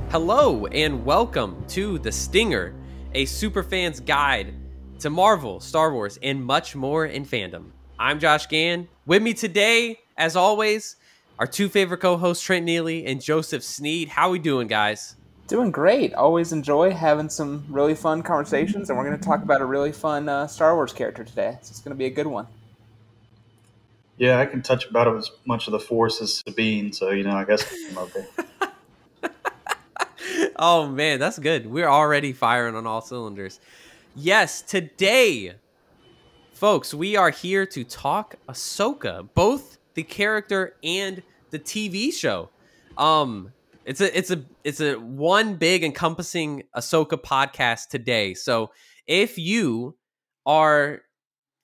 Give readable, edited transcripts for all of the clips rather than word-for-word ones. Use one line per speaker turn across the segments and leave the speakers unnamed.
Hello and welcome to The Stinger, a superfan's guide to Marvel, Star Wars, and much more in fandom. I'm Josh Gann. With me today, as always, our two favorite co-hosts, Trent Neely and Joseph Snead. How we doing, guys?
Doing great. Always enjoy having some really fun conversations, and we're going to talk about a really fun Star Wars character today. So it's going to be a good one.
Yeah, I can touch about as much of the Force as Sabine, so I guess I'm okay.
Oh man, that's good. We're already firing on all cylinders. Yes, today, folks, we are here to talk Ahsoka, both the character and the TV show. Um, it's a one big encompassing Ahsoka podcast today. So if you are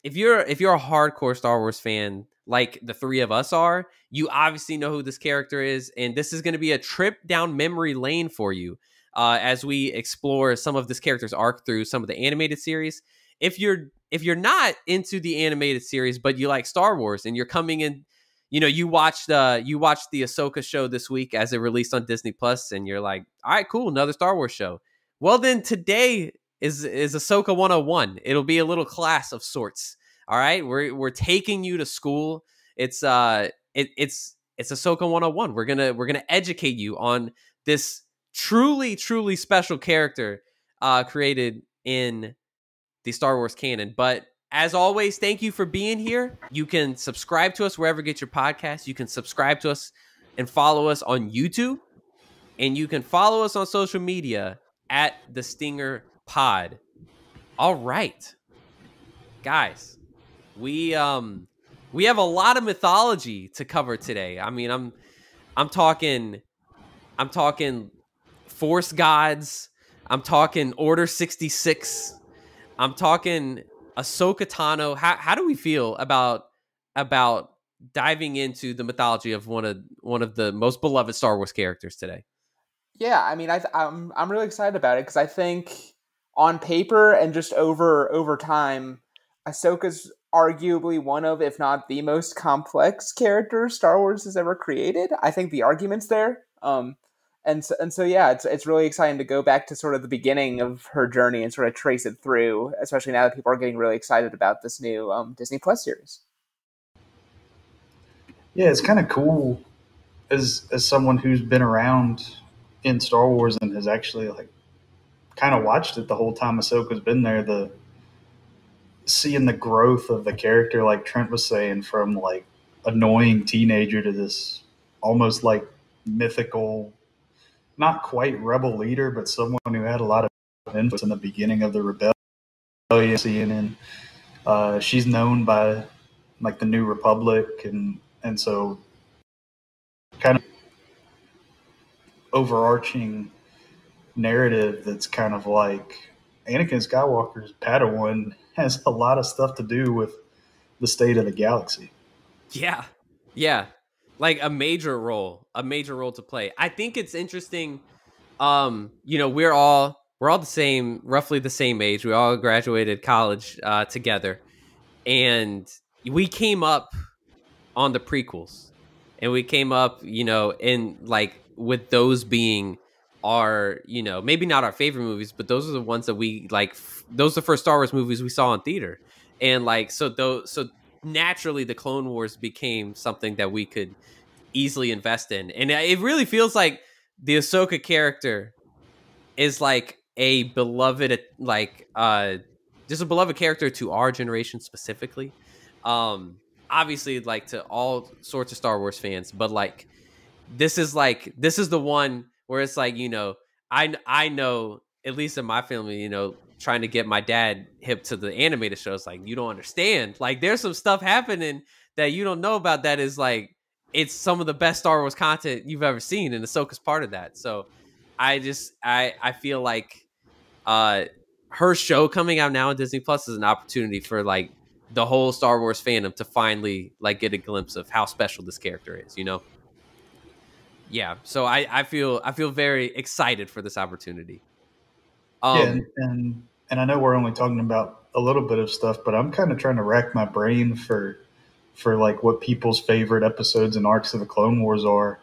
if you're a hardcore Star Wars fan like the three of us are, you obviously know who this character is, and this is going to be a trip down memory lane for you as we explore some of this character's arc through some of the animated series. If you're not into the animated series, but you like Star Wars and you're coming in, you watched the Ahsoka show this week as it released on Disney Plus, and you're like, all right, cool, another Star Wars show. Well, then today is Ahsoka 101. It'll be a little class of sorts. All right, we're taking you to school. It's Ahsoka 101. We're gonna educate you on this truly special character created in the Star Wars canon. But as always, thank you for being here. You can subscribe to us wherever you get your podcasts. You can subscribe to us and follow us on YouTube, and you can follow us on social media at the Stinger Pod. All right, guys, we we have a lot of mythology to cover today. I mean, I'm talking Force gods. I'm talking Order 66. I'm talking Ahsoka Tano. How do we feel about diving into the mythology of one of the most beloved Star Wars characters today?
Yeah, I mean, I'm really excited about it because I think on paper and just over time, Ahsoka's arguably one of, if not the most complex character Star Wars has ever created. I think the argument's there. And so yeah, it's really exciting to go back to sort of the beginning of her journey and sort of trace it through, especially now that people are getting really excited about this new Disney Plus series.
Yeah, it's kind of cool as someone who's been around in Star Wars and has actually kind of watched it the whole time Ahsoka's been there. The seeing the growth of the character, like Trent was saying, from like annoying teenager to this almost like mythical, not quite rebel leader, but someone who had a lot of influence in the beginning of the rebellion. Seeing she's known by like the New Republic, and so kind of overarching narrative that's kind of like Anakin Skywalker's Padawan has a lot of stuff to do with the state of the galaxy.
Yeah. Yeah. Like a major role to play. I think it's interesting. We're all the same, roughly the same age. We all graduated college together, and we came up on the prequels, and we came up, in like with those being our, maybe not our favorite movies, but those are the ones that we like. Those are the first Star Wars movies we saw in theater, and like so naturally the Clone Wars became something that we could easily invest in, and it really feels like the Ahsoka character is like a beloved, like just a beloved character to our generation specifically. Obviously, like to all sorts of Star Wars fans, but this is the one where it's like, I know, at least in my family, trying to get my dad hip to the animated shows, like, you don't understand, like there's some stuff happening that you don't know about that is like, it's some of the best Star Wars content you've ever seen, and Ahsoka's part of that. So I feel like uh her show coming out now on Disney Plus is an opportunity for like the whole Star Wars fandom to finally like get a glimpse of how special this character is. Yeah, so I feel very excited for this opportunity.
Yeah,
um
and I know we're only talking about a little bit of stuff, but I'm kind of trying to rack my brain for like what people's favorite episodes and arcs of the Clone Wars are.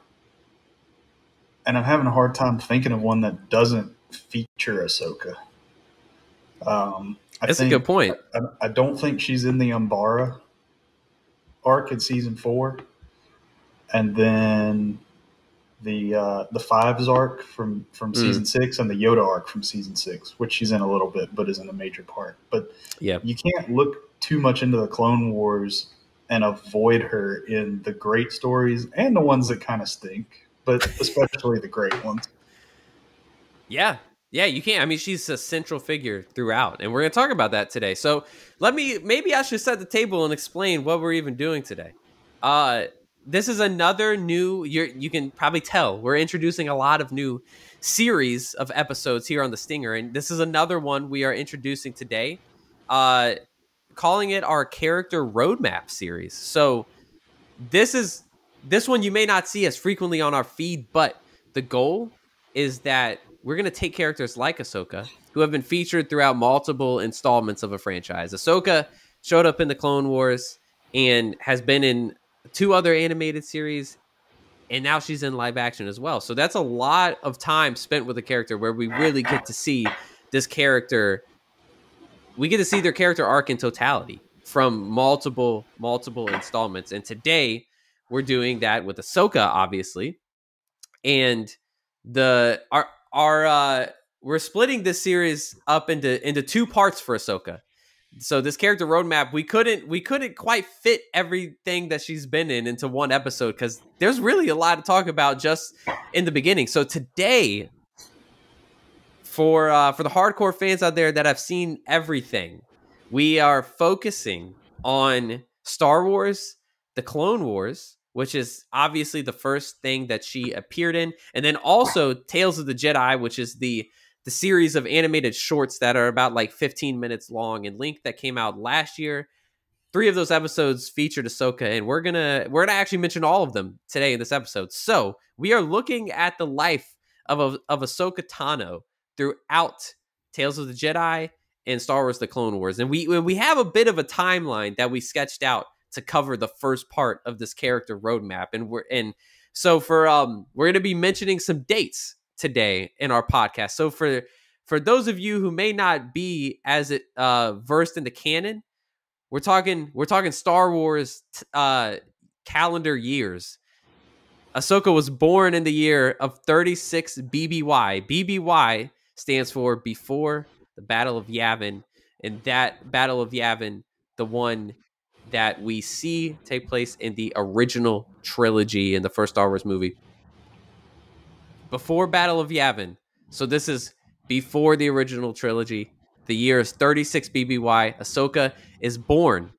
and I'm having a hard time thinking of one that doesn't feature Ahsoka.
That's a good point.
I don't think she's in the Umbara arc in season 4, and then the Fives arc from season 6, and the Yoda arc from season 6, which she's in a little bit, but isn't a major part. But
yeah,
you can't look too much into the Clone Wars and avoid her in the great stories and the ones that kind of stink, but especially the great ones.
Yeah, you can't. I mean, she's a central figure throughout, and we're going to talk about that today. So maybe I should set the table and explain what we're even doing today. This is another new, you can probably tell, we're introducing a lot of new series of episodes here on the Stinger, and this is another one we are introducing today, calling it our character roadmap series. So this one you may not see as frequently on our feed, but the goal is that we're going to take characters like Ahsoka, who have been featured throughout multiple installments of a franchise. Ahsoka showed up in the Clone Wars and has been in 2 other animated series, and now she's in live action as well. So that's a lot of time spent with a character where we really get to see this character. We get to see their character arc in totality from multiple installments. And today we're doing that with Ahsoka, obviously. And we're splitting this series up into 2 parts for Ahsoka. So this character roadmap, we couldn't quite fit everything that she's been in into one episode, because there's really a lot to talk about just in the beginning. So today, for the hardcore fans out there that have seen everything, we are focusing on Star Wars, the Clone Wars, which is obviously the first thing that she appeared in, and then also Tales of the Jedi, which is the series of animated shorts that are about like 15 minutes long in length that came out last year. 3 of those episodes featured Ahsoka, and we're gonna actually mention all of them today in this episode. So we are looking at the life of Ahsoka Tano throughout Tales of the Jedi and Star Wars: The Clone Wars, and we have a bit of a timeline that we sketched out to cover the first part of this character roadmap, and we're going to be mentioning some dates today in our podcast. So for those of you who may not be as versed in the canon, we're talking Star Wars calendar years. Ahsoka was born in the year of 36 BBY. BBY stands for Before the Battle of Yavin, and that Battle of Yavin, the one that we see take place in the original trilogy in the first Star Wars movie. Before Battle of Yavin. So this is before the original trilogy. The year is 36 BBY. Ahsoka is born.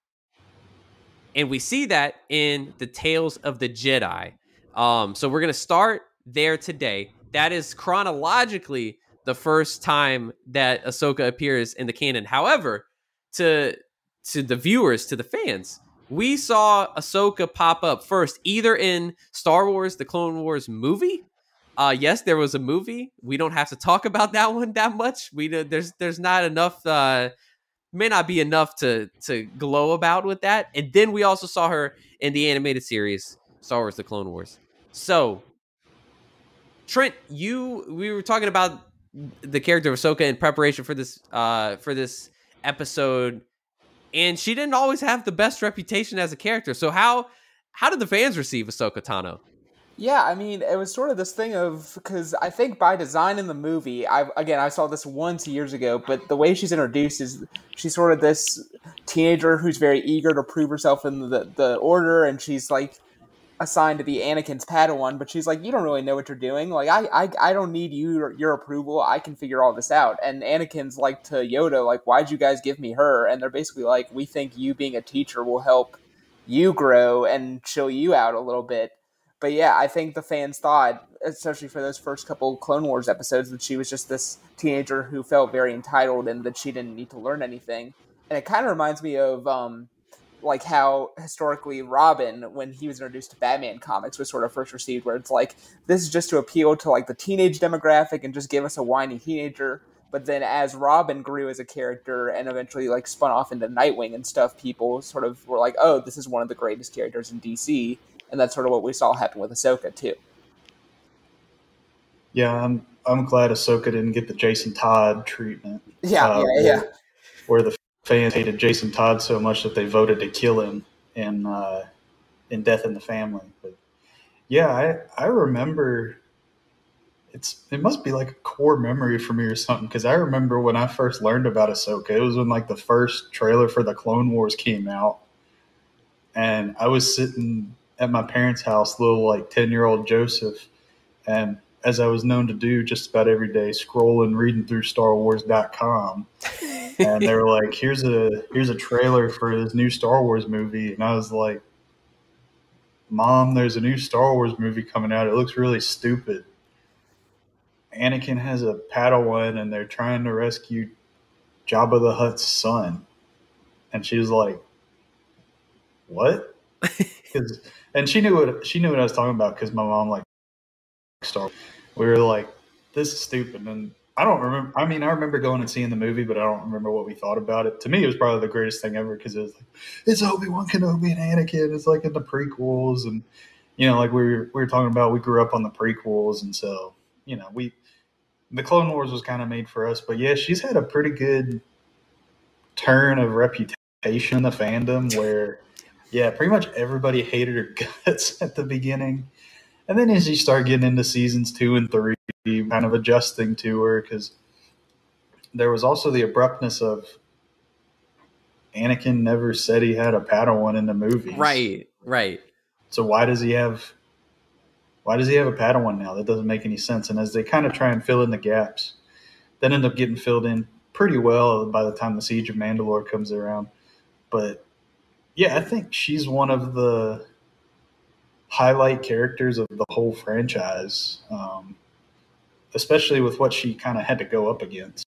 And we see that in the Tales of the Jedi. So we're going to start there today. That is chronologically the first time that Ahsoka appears in the canon. However, to the viewers, to the fans, we saw Ahsoka pop up first, either in Star Wars: The Clone Wars movie. Yes, there was a movie. We don't have to talk about that one that much. There's not enough. May not be enough to glow about with that. And then we also saw her in the animated series Star Wars: The Clone Wars. So, Trent, we were talking about the character of Ahsoka in preparation for this episode, and she didn't always have the best reputation as a character. So how did the fans receive Ahsoka Tano?
Yeah, I mean, it was sort of this thing of, because I think by design in the movie, I saw this once years ago, but the way she's introduced is she's sort of this teenager who's very eager to prove herself in the order, and she's like assigned to be Anakin's Padawan, but she's like, you don't really know what you're doing. Like, I don't need your approval. I can figure all this out. And Anakin's like to Yoda, like, why'd you guys give me her? And they're basically like, we think you being a teacher will help you grow and chill you out a little bit. But yeah, I think the fans thought, especially for those first couple Clone Wars episodes, that she was just this teenager who felt very entitled and that she didn't need to learn anything. And it kind of reminds me of like how historically Robin, when he was introduced to Batman comics, was sort of first received, where it's like, this is just to appeal to like the teenage demographic and just give us a whiny teenager. But then as Robin grew as a character and eventually like spun off into Nightwing and stuff, people sort of were like, oh, this is one of the greatest characters in DC. And that's sort of what we saw happen with Ahsoka, too.
Yeah, I'm glad Ahsoka didn't get the Jason Todd treatment,
Yeah, yeah, yeah.
where the fans hated Jason Todd so much that they voted to kill him in Death in the Family. But yeah, I remember it must be like a core memory for me or something, because I remember when I first learned about Ahsoka, it was when like the first trailer for the Clone Wars came out, and I was sitting at my parents' house, little like 10-year-old Joseph, and as I was known to do just about every day, scrolling, reading through StarWars.com, and they were like, "Here's a trailer for this new Star Wars movie," and I was like, "Mom, there's a new Star Wars movie coming out. It looks really stupid. Anakin has a Padawan, and they're trying to rescue Jabba the Hutt's son." And she was like, "What?" 'Cause, and she knew what I was talking about, because my mom like Star Wars. We were like, "This is stupid." And I don't remember. I mean, I remember going and seeing the movie, but I don't remember what we thought about it. To me, it was probably the greatest thing ever, because it was like, it's Obi-Wan Kenobi and Anakin. It's like in the prequels, and like we were talking about. We grew up on the prequels, and so the Clone Wars was kind of made for us. But yeah, she's had a pretty good turn of reputation in the fandom, where yeah, pretty much everybody hated her guts at the beginning. And then as you start getting into seasons 2 and 3, kind of adjusting to her, because there was also the abruptness of Anakin never said he had a Padawan in the movies.
Right.
So why does he have a Padawan now? That doesn't make any sense. And as they kind of try and fill in the gaps, that end up getting filled in pretty well by the time the Siege of Mandalore comes around. But yeah, I think she's one of the highlight characters of the whole franchise, especially with what she kind of had to go up against.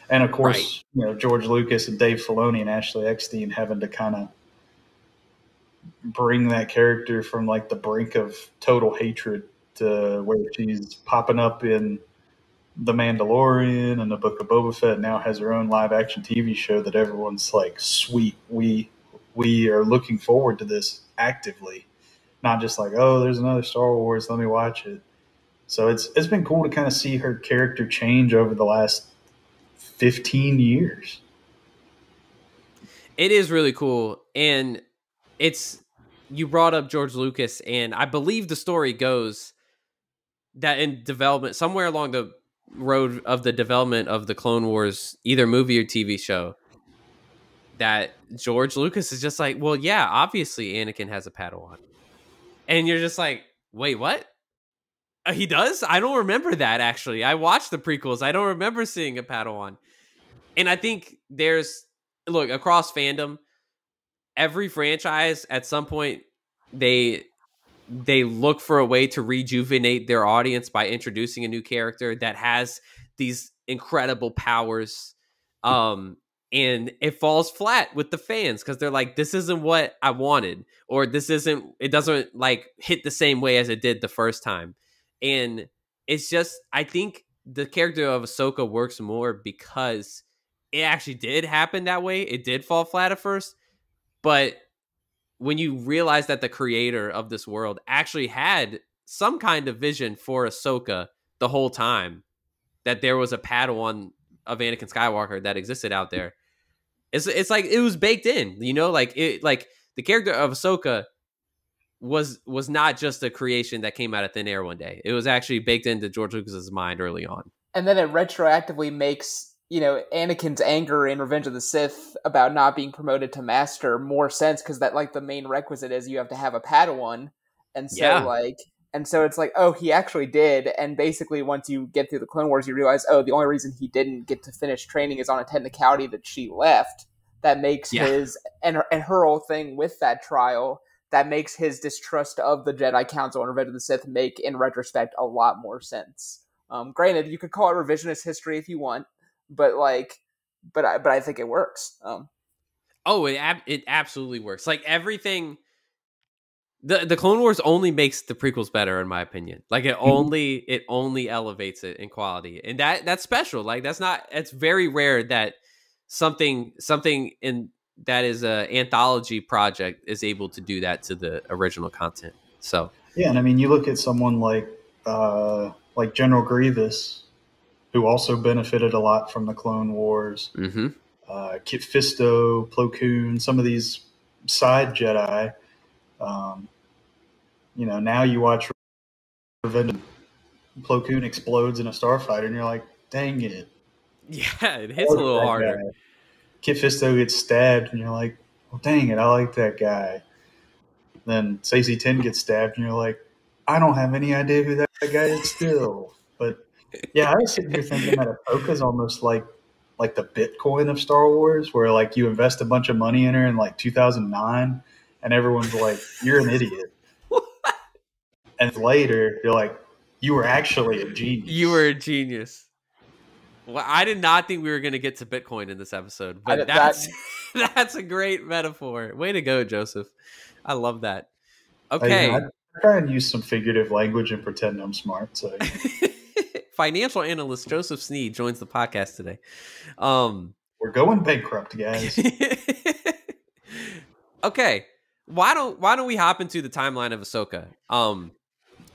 And of course, George Lucas and Dave Filoni and Ashley Eckstein having to kind of bring that character from like the brink of total hatred to where she's popping up in The Mandalorian and the Book of Boba Fett, now has her own live action TV show that everyone's like, sweet, we are looking forward to this actively, not just like, oh, there's another Star Wars, let me watch it. So it's been cool to kind of see her character change over the last 15 years.
It is really cool. And you brought up George Lucas, and I believe the story goes that in development, somewhere along the road of the development of the Clone Wars, either movie or TV show, that George Lucas is just like, well, yeah, obviously Anakin has a Padawan. And you're just like, wait, what? He does? I don't remember that, actually. I watched the prequels. I don't remember seeing a Padawan. And I think look, across fandom, every franchise at some point, they look for a way to rejuvenate their audience by introducing a new character that has these incredible powers. And it falls flat with the fans, because they're like, this isn't what I wanted, or it doesn't like hit the same way as it did the first time. And it's just, I think the character of Ahsoka works more because it actually did happen that way. It did fall flat at first, but when you realize that the creator of this world actually had some kind of vision for Ahsoka the whole time, that there was a Padawan of Anakin Skywalker that existed out there, it's like it was baked in, like the character of Ahsoka was not just a creation that came out of thin air one day. It was actually baked into George Lucas's mind early on.
And then it retroactively makes, Anakin's anger in Revenge of the Sith about not being promoted to Master more sense, because that, like, the main requisite is you have to have a Padawan. And so, it's like, oh, he actually did. And basically, once you get through the Clone Wars, you realize, oh, the only reason he didn't get to finish training is on a technicality that she left. That makes his, and her whole thing with that trial, that makes his distrust of the Jedi Council and Revenge of the Sith make, in retrospect, a lot more sense. Granted, you could call it revisionist history if you want, but I think it works.
It absolutely works. Like, everything, the Clone Wars only makes the prequels better, in my opinion. Like, it only elevates it in quality, and that's special. Like, it's very rare that something in that is a anthology project is able to do that to the original content. So
yeah, and I mean, you look at someone like like General Grievous, who also benefited a lot from the Clone Wars.
Mm-hmm.
Kit Fisto, Plo Koon, some of these side Jedi. Now you watch Revenge. Plo Koon explodes in a starfighter, and you're like, dang it.
Yeah, it hits a little harder.
Guy. Kit Fisto gets stabbed, and you're like, well, dang it, I like that guy. Then Stacey 10 gets stabbed, and you're like, I don't have any idea who that guy is still. But yeah, I was sitting here thinking that Ahsoka's almost like the Bitcoin of Star Wars, where like you invest a bunch of money in her in like 2009, and everyone's like, you're an idiot. And later, you're like, you were actually a genius.
You were a genius. Well, I did not think we were going to get to Bitcoin in this episode, but that's a great metaphor. Way to go, Joseph. I love that. Okay.
I try and use some figurative language and pretend I'm smart. So
Financial analyst Joseph Snead joins the podcast today.
We're going bankrupt, guys.
Okay. Why don't we hop into the timeline of Ahsoka?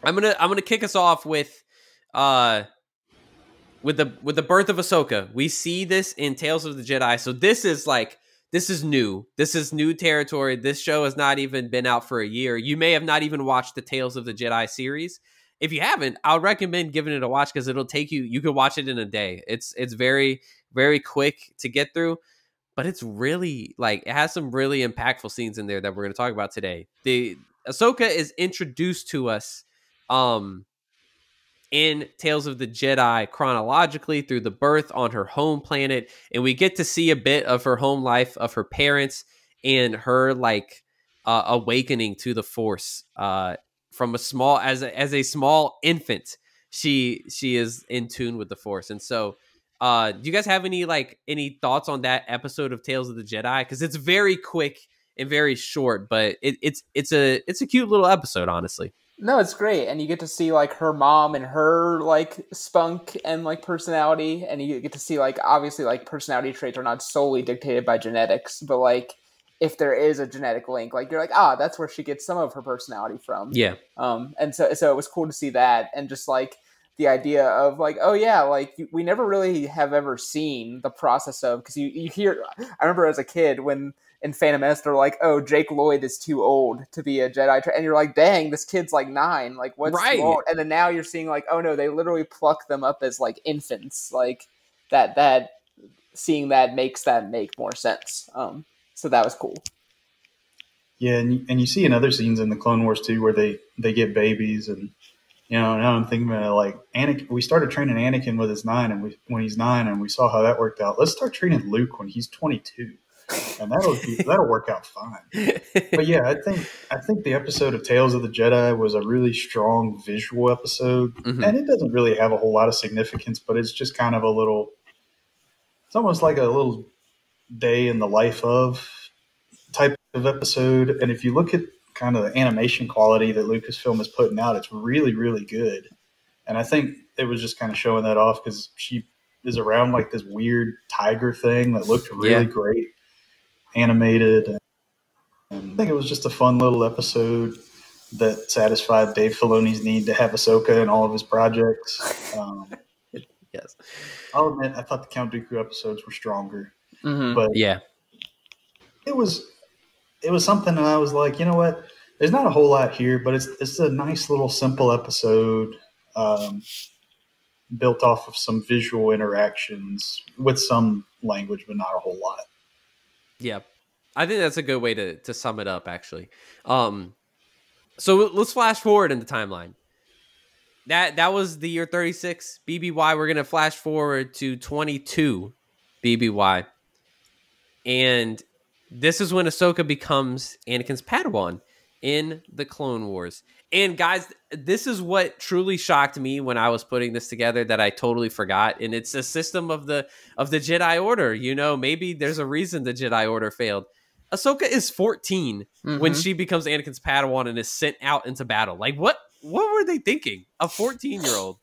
I'm gonna kick us off with the birth of Ahsoka. We see this in Tales of the Jedi. So this is new. This is new territory. This show has not even been out for a year. You may have not even watched the Tales of the Jedi series. If you haven't, I would recommend giving it a watch because it'll take you could watch it in a day. It's very, very quick to get through, but it's really it has some really impactful scenes in there that we're going to talk about today. The Ahsoka is introduced to us in Tales of the Jedi chronologically through the birth on her home planet, and we get to see a bit of her home life, of her parents, and her awakening to the Force. From a small as a small infant, she is in tune with the Force, and so. Do you guys have any thoughts on that episode of Tales of the Jedi? Because it's very quick and very short, but it's a cute little episode, honestly.
No, it's great, and you get to see her mom and her spunk and personality, and you get to see obviously personality traits are not solely dictated by genetics, but if there is a genetic link, you're that's where she gets some of her personality from.
Yeah.
And so it was cool to see that, and just the idea of we never really have ever seen the process of, because you hear, I remember as a kid when in Phantom Menace they're oh, Jake Lloyd is too old to be a Jedi, and you're dang, this kid's 9, what's
right.
too old? And then now you're seeing oh no, they literally pluck them up as infants, that seeing that makes that make more sense. So that was cool.
Yeah, and you see in other scenes in the Clone Wars too, where they get babies, and now I'm thinking about Anakin. We started training Anakin when he's 9, and we saw how that worked out. Let's start training Luke when he's 22, and that'll work out fine. But yeah, I think the episode of Tales of the Jedi was a really strong visual episode, and it doesn't really have a whole lot of significance, but it's just kind of it's almost like a little day in the life of type of episode. And if you look at kind of the animation quality that Lucasfilm is putting out, it's really, really good. And I think it was just kind of showing that off because she is around this weird tiger thing that looked really great, animated. And I think it was just a fun little episode that satisfied Dave Filoni's need to have Ahsoka in all of his projects.
Yes.
I'll admit, I thought the Count Dooku episodes were stronger.
But yeah,
it was something that I was like, you know what? There's not a whole lot here, but it's a nice little simple episode built off of some visual interactions with some language, but not a whole lot.
Yeah, I think that's a good way to sum it up, actually. So let's flash forward in the timeline. That was the year 36 BBY. We're gonna flash forward to 22 BBY, and this is when Ahsoka becomes Anakin's Padawan in the Clone Wars. And guys, this is what truly shocked me when I was putting this together that I totally forgot. And it's a system of the Jedi Order. Maybe there's a reason the Jedi Order failed. Ahsoka is 14 when she becomes Anakin's Padawan and is sent out into battle. What were they thinking? A 14-year-old.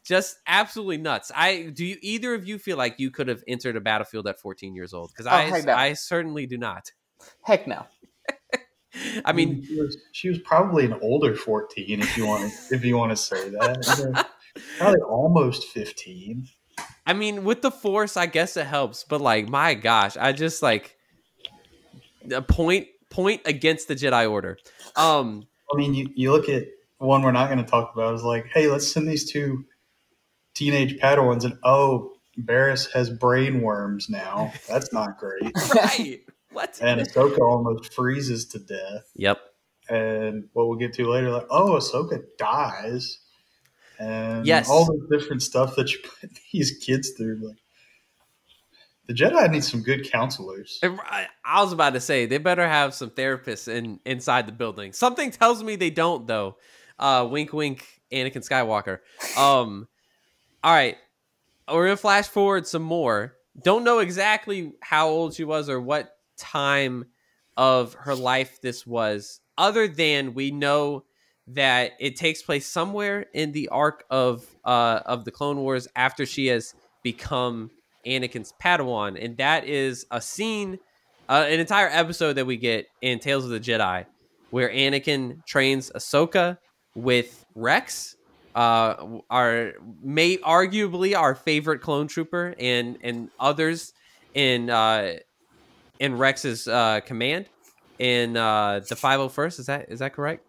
Just absolutely nuts. Do you either of you feel like you could have entered a battlefield at 14 years old? Because I certainly do not.
Heck no.
I mean,
she was probably an older 14 if you want to say that. Probably almost 15.
I mean, with the Force, I guess it helps, but like, my gosh, I just like a point against the Jedi Order.
I mean, you look at one we're not going to talk about. Is like, hey, let's send these two teenage Padawans, and Barriss has brain worms now. That's not great.
Right? What?
And Ahsoka almost freezes to death.
Yep.
And what we'll get to later, like, Ahsoka dies, and
Yes.
all the different stuff that you put these kids through. Like, the Jedi need some good counselors.
I was about to say they better have some therapists inside the building. Something tells me they don't, though. Wink, wink, Anakin Skywalker. All right, we're gonna flash forward some more. Don't know exactly how old she was or what time of her life this was, other than we know that it takes place somewhere in the arc of the Clone Wars after she has become Anakin's Padawan, and that is a scene, an entire episode that we get in Tales of the Jedi, where Anakin trains Ahsoka with Rex, arguably our favorite clone trooper, and others in Rex's command in the 501st. Is that correct?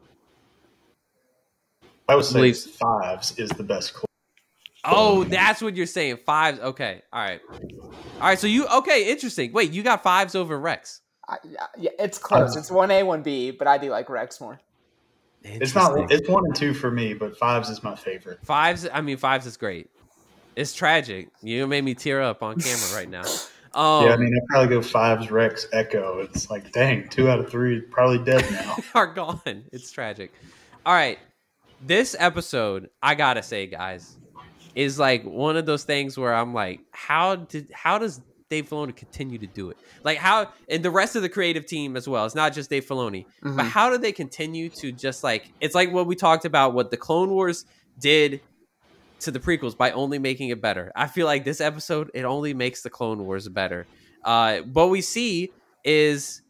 I would say
Believes.
Fives is the best clone.
Oh, that's what you're saying. Fives. Okay. All right. So interesting. Wait, you got fives over Rex.
Yeah, it's close. It's 1A, 1B, but I do like Rex more.
It's 1 and 2 for me, but Fives is my favorite.
Fives is great. It's tragic. You made me tear up on camera right now.
Yeah, I mean, I'd probably go Fives, Rex, Echo. It's like, dang, 2 out of 3 probably dead now.
Are gone. It's tragic. All right. This episode, I gotta say, guys, is like one of those things where I'm like, how does Dave Filoni continue to do it? Like, how, and the rest of the creative team as well. It's not just Dave Filoni, but how do they continue to just like, it's like what we talked about, what the Clone Wars did to the prequels by only making it better. I feel like this episode, it only makes the Clone Wars better. What we see is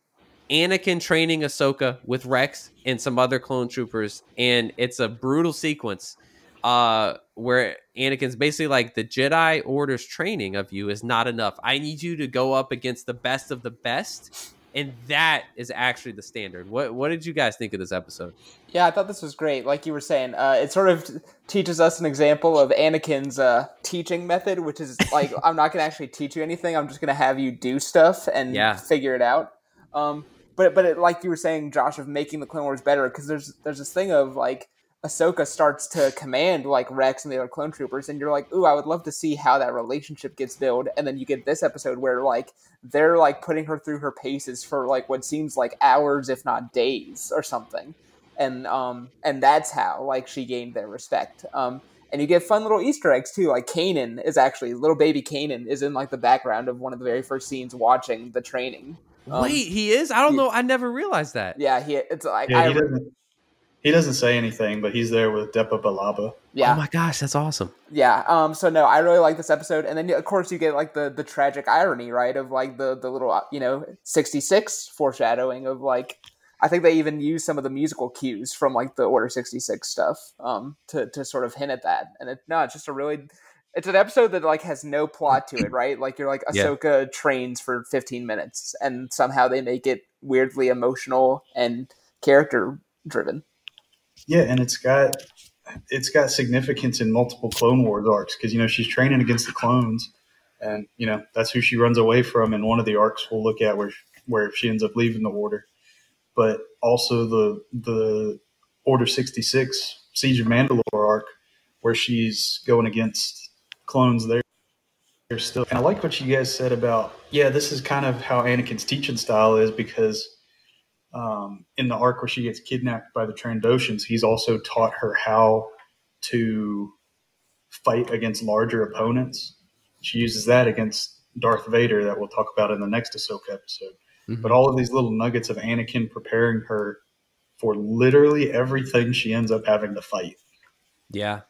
Anakin training Ahsoka with Rex and some other clone troopers, and it's a brutal sequence where Anakin's basically like, the Jedi Order's training of you is not enough. I need you to go up against the best of the best, and that is actually the standard. What did you guys think of this episode?
Yeah, I thought this was great. Like you were saying, it sort of teaches us an example of Anakin's teaching method, which is like, I'm not going to actually teach you anything. I'm just going to have you do stuff and figure it out. But it, like you were saying, Josh, of making the Clone Wars better, because there's this thing of like, Ahsoka starts to command like Rex and the other clone troopers, and you're like, ooh, I would love to see how that relationship gets built. And then you get this episode where like they're like putting her through her paces for like what seems like hours, if not days, or something. And that's how like she gained their respect. And you get fun little Easter eggs too. Like Kanan is actually, little baby Kanan is in like the background of one of the very first scenes watching the training.
Wait, he is? I don't know. I never realized that.
Yeah, it's like,
yeah, he doesn't say anything, but he's there with Depa Billaba.
Yeah. Oh my gosh, that's awesome.
Yeah. So no, I really like this episode, and then of course you get like the tragic irony, right, of like the little 66 foreshadowing of like, I think they even use some of the musical cues from like the Order 66 stuff to sort of hint at that. And it's just it's an episode that like has no plot to it, right? Like you're like, Ahsoka trains for 15 minutes, and somehow they make it weirdly emotional and character driven.
Yeah, and it's got significance in multiple Clone Wars arcs, because she's training against the clones, and that's who she runs away from in one of the arcs we'll look at where she ends up leaving the Order. But also the Order 66 Siege of Mandalore arc, where she's going against clones there still. And I like what you guys said about, this is kind of how Anakin's teaching style is, because in the arc where she gets kidnapped by the Trandoshans, he's also taught her how to fight against larger opponents. She uses that against Darth Vader, that we'll talk about in the next Ahsoka episode. Mm-hmm. But all of these little nuggets of Anakin preparing her for literally everything she ends up having to fight.
Yeah.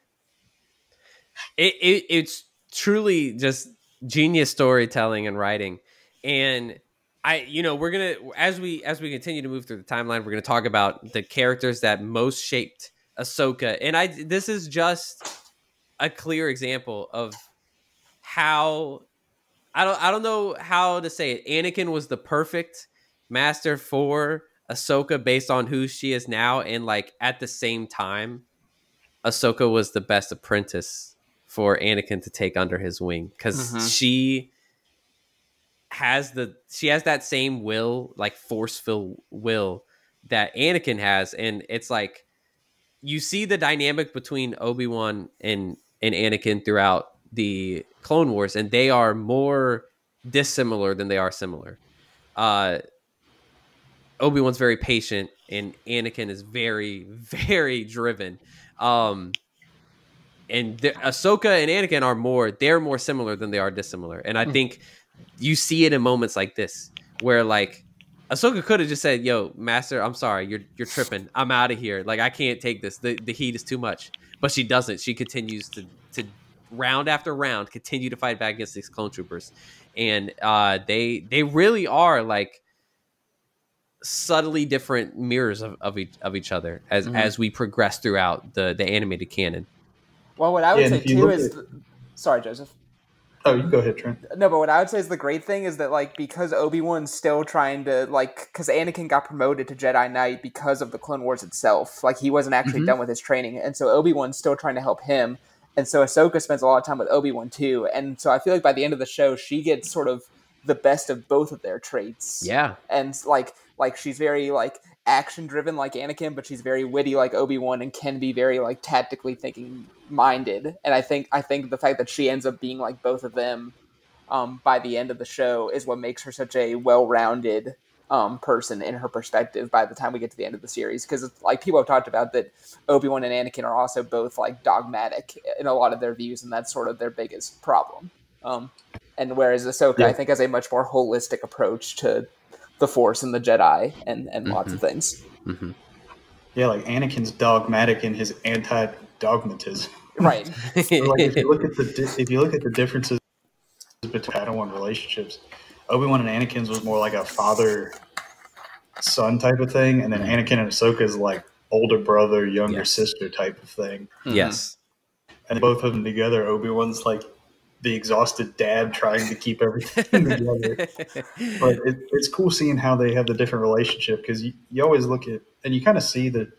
It's truly just genius storytelling and writing. And we're gonna as we continue to move through the timeline, we're gonna talk about the characters that most shaped Ahsoka, and this is just a clear example of how I don't know how to say it. Anakin was the perfect master for Ahsoka based on who she is now, and like at the same time, Ahsoka was the best apprentice for Anakin to take under his wing because she has that same will, like forceful will that Anakin has, and it's like you see the dynamic between Obi-Wan and Anakin throughout the Clone Wars, and they are more dissimilar than they are similar. Obi-Wan's very patient, and Anakin is very, very driven. And Ahsoka and Anakin they're more similar than they are dissimilar. And I think you see it in moments like this, where like Ahsoka could have just said, "Yo, Master, I'm sorry, you're tripping. I'm out of here. Like I can't take this. The heat is too much." But she doesn't. She continues to round after round continue to fight back against these clone troopers, and they really are like subtly different mirrors of each other as we progress throughout the animated canon.
Well, what I would say too is, sorry, Joseph.
Oh, you go ahead, Trent.
No, but what I would say is the great thing is that, like, because Obi-Wan's still trying to, like, because Anakin got promoted to Jedi Knight because of the Clone Wars itself. Like, he wasn't actually done with his training. And so Obi-Wan's still trying to help him. And so Ahsoka spends a lot of time with Obi-Wan, too. And so I feel like by the end of the show, she gets sort of the best of both of their traits.
Yeah.
And, like she's very, like, action-driven like Anakin, but she's very witty like Obi-Wan and can be very, like, tactically thinking-minded. And I think the fact that she ends up being like both of them by the end of the show is what makes her such a well-rounded person in her perspective by the time we get to the end of the series. Because like people have talked about that Obi-Wan and Anakin are also both like dogmatic in a lot of their views, and that's sort of their biggest problem. And whereas Ahsoka, I think, has a much more holistic approach to the Force and the Jedi and lots of things.
Yeah, like Anakin's dogmatic in his anti-dogmatism.
Right.
So, like, if you look at the differences between Padawan relationships, Obi-Wan and Anakin's was more like a father-son type of thing, and then Anakin and Ahsoka is like older brother, younger sister type of thing.
Yes.
And both of them together, Obi-Wan's like the exhausted dad trying to keep everything together. But it's cool seeing how they have the different relationship, because you always look at, and you kind of see the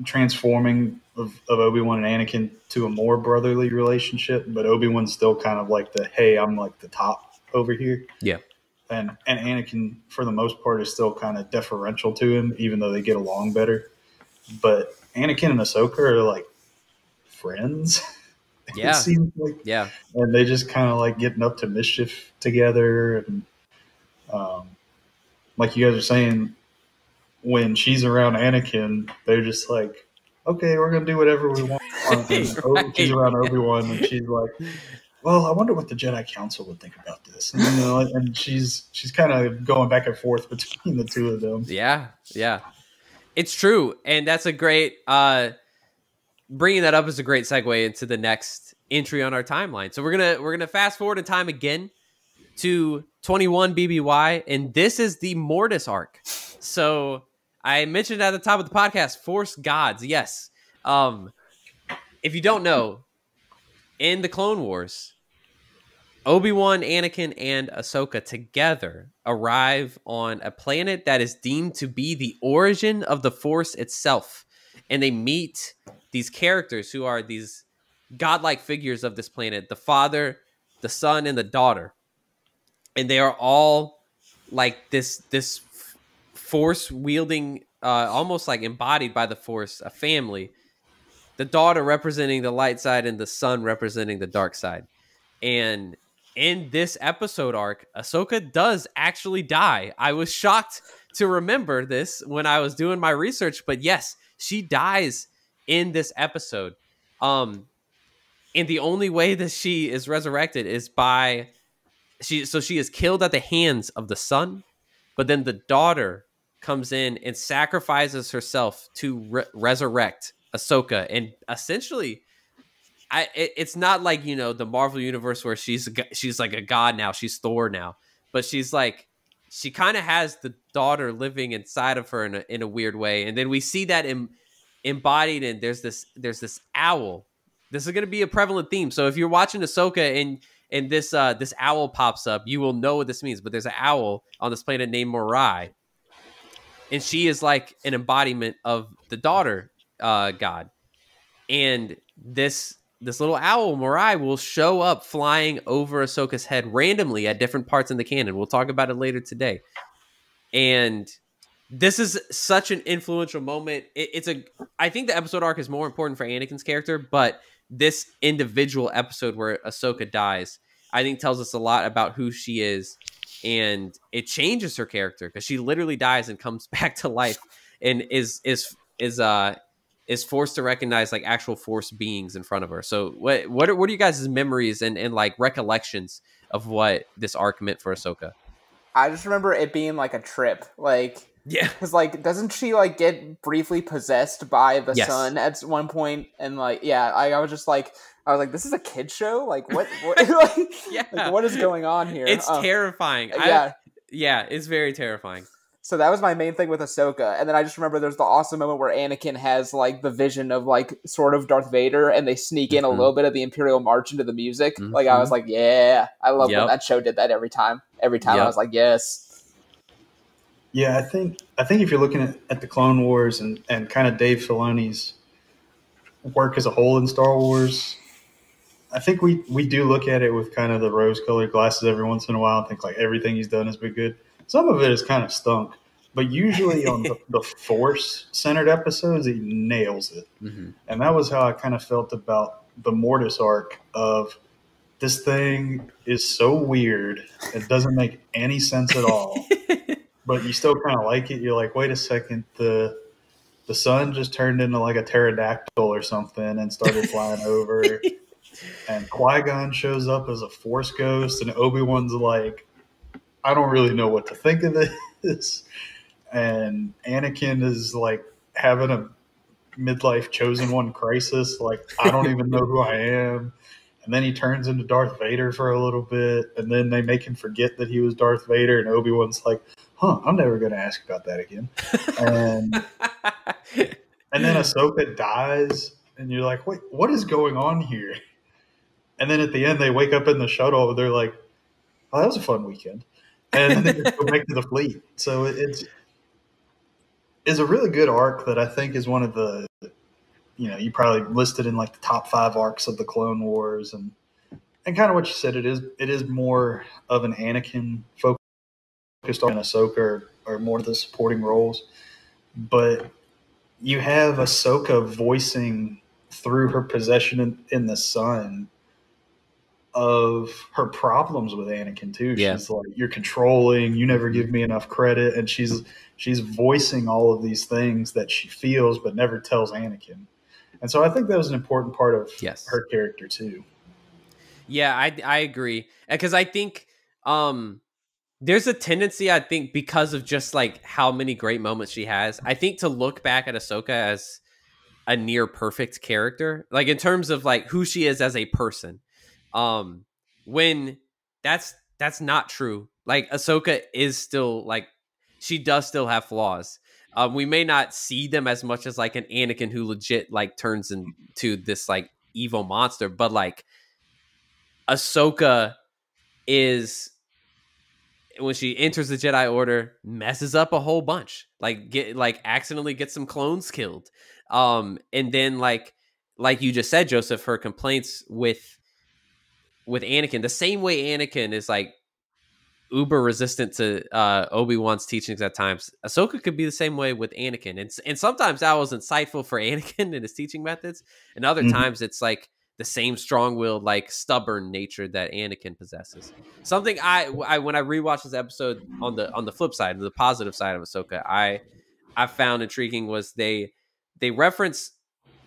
transforming of Obi-Wan and Anakin to a more brotherly relationship, but Obi-Wan's still kind of like hey, I'm like the top over here.
Yeah.
And Anakin, for the most part, is still kind of deferential to him, even though they get along better. But Anakin and Ahsoka are like friends.
Yeah.
It seems like.
Yeah.
And they just kind of like getting up to mischief together. And like you guys are saying, when she's around Anakin, they're just like, okay, we're going to do whatever we want. Right. She's around Obi-Wan, and she's like, well, I wonder what the Jedi Council would think about this. And, and she's kind of going back and forth between the two of them.
Yeah. Yeah. It's true. And that's a great, bringing that up is a great segue into the next entry on our timeline. So we're gonna fast forward in time again to 21 BBY, and this is the Mortis arc. So I mentioned at the top of the podcast, Force Gods. Yes. If you don't know, in the Clone Wars, Obi-Wan, Anakin, and Ahsoka together arrive on a planet that is deemed to be the origin of the Force itself, and they meet these characters who are these godlike figures of this planet, the father, the son, and the daughter. And they are all like this force wielding, almost like embodied by the Force, a family. The daughter representing the light side and the son representing the dark side. And in this episode arc, Ahsoka does actually die. I was shocked to remember this when I was doing my research, but yes, she dies in this episode. And the only way that she is resurrected is she is killed at the hands of the son, but then the daughter comes in and sacrifices herself to resurrect Ahsoka. And essentially, it's not like, the Marvel universe where she's like a god now, she's Thor now, but she's like she kind of has the daughter living inside of her in a weird way, and then we see that embodied in there's this owl. This is going to be a prevalent theme. So if you're watching Ahsoka and this owl pops up, you will know what this means. But there's an owl on this planet named Morai, and she is like an embodiment of the daughter god. And this little owl, Morai, will show up flying over Ahsoka's head randomly at different parts in the canon. We'll talk about it later today. And this is such an influential moment. I think the episode arc is more important for Anakin's character, but this individual episode where Ahsoka dies, I think tells us a lot about who she is, and it changes her character because she literally dies and comes back to life and is forced to recognize like actual Force beings in front of her. So what are you guys' memories and like recollections of what this arc meant for Ahsoka?
I just remember it being like a trip, like,
yeah,
because like doesn't she like get briefly possessed by the
Yes.
sun at one point? And like, yeah, I was like, this is a kid show, like what like,
Yeah.
like, what is going on here?
It's terrifying.
Yeah.
It's very terrifying.
So that was my main thing with Ahsoka. And then I just remember there's the awesome moment where Anakin has like the vision of like sort of Darth Vader, and they sneak in a little bit of the Imperial March into the music. Like I was like, yeah, I love when that show did that every time. Every time I was like, yes.
Yeah, I think if you're looking at the Clone Wars and kind of Dave Filoni's work as a whole in Star Wars, I think we do look at it with kind of the rose-colored glasses every once in a while and think like everything he's done has been good. Some of it is kind of stunk, but usually on the Force-centered episodes, he nails it. Mm-hmm. And that was how I kind of felt about the Mortis arc of this thing is so weird. It doesn't make any sense at all. But you still kind of like it. You're like, wait a second, the sun just turned into like a pterodactyl or something and started flying over. And Qui-Gon shows up as a Force ghost, and Obi-Wan's like, I don't really know what to think of this. And Anakin is like having a midlife chosen one crisis. Like, I don't even know who I am. And then he turns into Darth Vader for a little bit. And then they make him forget that he was Darth Vader. And Obi-Wan's like, I'm never going to ask about that again. And then Ahsoka dies. And you're like, wait, what is going on here? And then at the end, they wake up in the shuttle. They're like, oh, that was a fun weekend. And then they just go back to the fleet. So it's a really good arc that I think is one of the, you probably listed in like the top 5 arcs of the Clone Wars. And kind of what you said, it is more of an Anakin focused on Ahsoka or more of the supporting roles. But you have Ahsoka voicing through her possession in the sun of her problems with Anakin too. Yeah. She's like, you're controlling, you never give me enough credit. And she's voicing all of these things that she feels, but never tells Anakin. And so I think that was an important part of her character too.
Yeah, I agree. Because I think there's a tendency, I think, because of just like how many great moments she has, I think to look back at Ahsoka as a near perfect character, like in terms of like who she is as a person. When that's not true. Like Ahsoka is still like, she does still have flaws. We may not see them as much as like an Anakin who legit like turns into this like evil monster, but like Ahsoka is, when she enters the Jedi Order, messes up a whole bunch, like accidentally gets some clones killed. And then like you just said, Joseph, her complaints with Anakin, the same way Anakin is like uber resistant to Obi-Wan's teachings at times, Ahsoka could be the same way with Anakin. And sometimes that was insightful for Anakin and his teaching methods. And other times it's like the same strong-willed, like stubborn nature that Anakin possesses. Something I when I rewatched this episode on the flip side, the positive side of Ahsoka, I found intriguing was they reference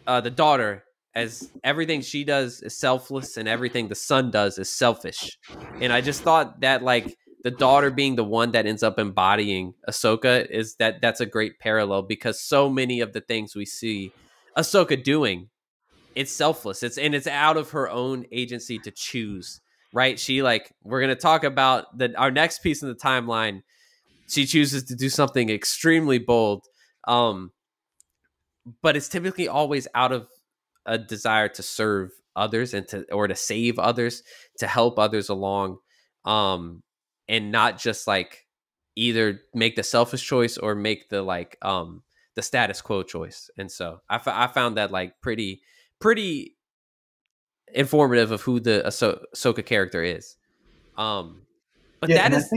the daughter as everything she does is selfless and everything the son does is selfish. And I just thought that like the daughter being the one that ends up embodying Ahsoka is that's a great parallel, because so many of the things we see Ahsoka doing, it's selfless. It's out of her own agency to choose, right? She like, we're going to talk about our next piece in the timeline. she chooses to do something extremely bold. But it's typically always out of a desire to serve others and to save others, to help others along, and not just like either make the selfish choice or make the the status quo choice. And so I found that like pretty informative of who the Ahsoka character is. But
Yeah,
that
and
is,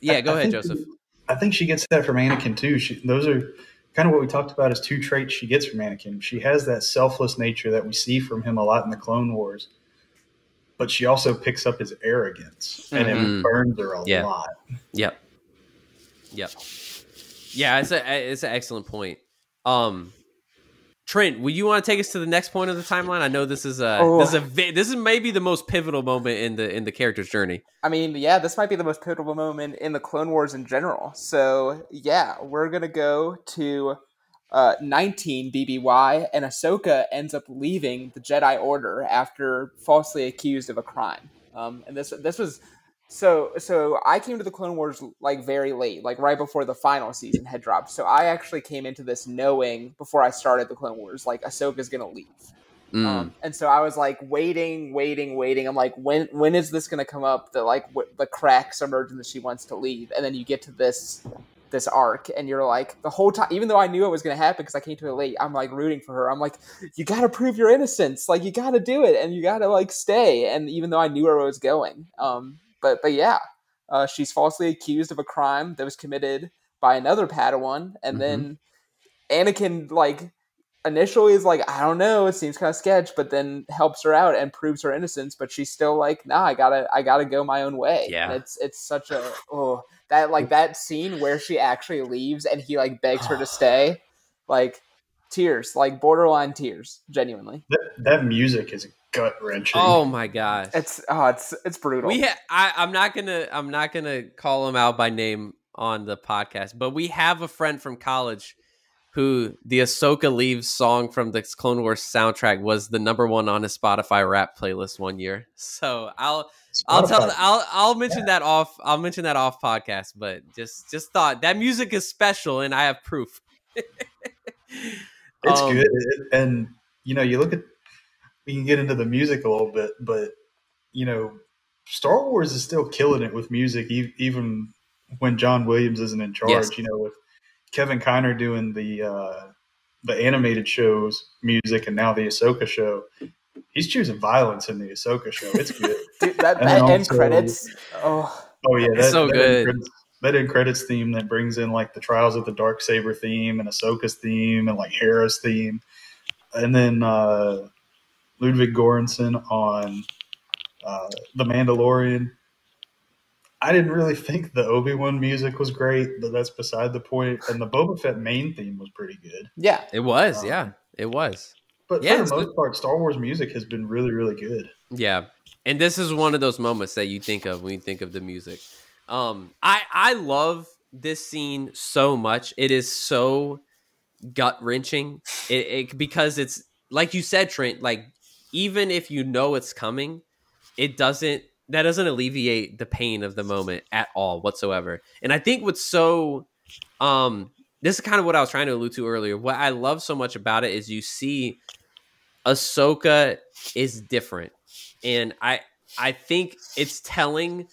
yeah. Go ahead, Joseph.
I think she gets that from Anakin too. Those are kind of what we talked about as two traits she gets from Anakin. She has that selfless nature that we see from him a lot in the Clone Wars, but she also picks up his arrogance, and it burns her a lot.
Yep. Yeah, it's an excellent point. Trent, will you want to take us to the next point of the timeline? I know this is this is maybe the most pivotal moment in the character's journey.
I mean, yeah, this might be the most pivotal moment in the Clone Wars in general. So, yeah, we're going to go to 19 BBY, and Ahsoka ends up leaving the Jedi Order after falsely accused of a crime. And this was... So I came to the Clone Wars like very late, like right before the final season had dropped. So I actually came into this knowing before I started the Clone Wars, like Ahsoka's going to leave. And so I was like waiting. I'm like, when is this going to come up that like the cracks emerge and that she wants to leave? And then you get to this arc and you're like the whole time, even though I knew it was going to happen because I came to it late, I'm like rooting for her. I'm like, you got to prove your innocence. Like you got to do it and you got to like stay. And even though I knew where I was going, but yeah, she's falsely accused of a crime that was committed by another Padawan. And then Anakin like initially is like, I don't know, it seems kind of sketch, but then helps her out and proves her innocence. But she's still like, nah, I gotta go my own way.
Yeah,
and it's such a that scene where she actually leaves and he like begs her to stay, like tears, like borderline tears, genuinely.
That music is gut wrenching.
Oh my gosh,
it's brutal.
I'm not gonna call him out by name on the podcast, but we have a friend from college who the Ahsoka Leaves song from the Clone Wars soundtrack was the #1 on his Spotify rap playlist one year. So I'll mention that off. I'll mention that off podcast, but just thought that music is special, and I have proof.
It's good, and you look at. We can get into the music a little bit, but Star Wars is still killing it with music, even when John Williams isn't in charge.
Yes.
With Kevin Kiner doing the animated shows music, and now the Ahsoka show, he's choosing violence in the Ahsoka show. It's good.
Dude, that end credits. Oh
yeah,
that's so good.
That end credits theme that brings in like the Trials of the Darksaber theme and Ahsoka's theme and like Hera's theme, and then Ludwig Göransson on The Mandalorian. I didn't really think the Obi-Wan music was great, but that's beside the point. And the Boba Fett main theme was pretty good.
Yeah.
It was, it was.
But for the most part, Star Wars music has been really, really good.
Yeah. And this is one of those moments that you think of when you think of the music. I love this scene so much. It is so gut-wrenching. Because it's, like you said, Trent, like, even if you know it's coming, that doesn't alleviate the pain of the moment at all whatsoever. And I think what's so this is kind of what I was trying to allude to earlier. What I love so much about it is you see Ahsoka is different. And I think it's telling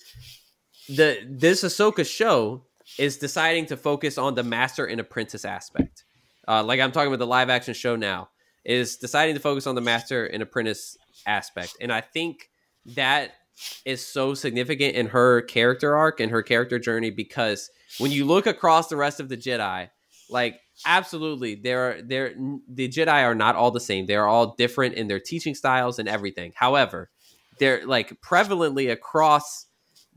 this Ahsoka show is deciding to focus on the master and apprentice aspect. Like I'm talking about the live action show now. Is deciding to focus on the master and apprentice aspect. And I think that is so significant in her character arc and her character journey, because when you look across the rest of the Jedi, like absolutely the Jedi are not all the same. They are all different in their teaching styles and everything. However, they're like prevalently across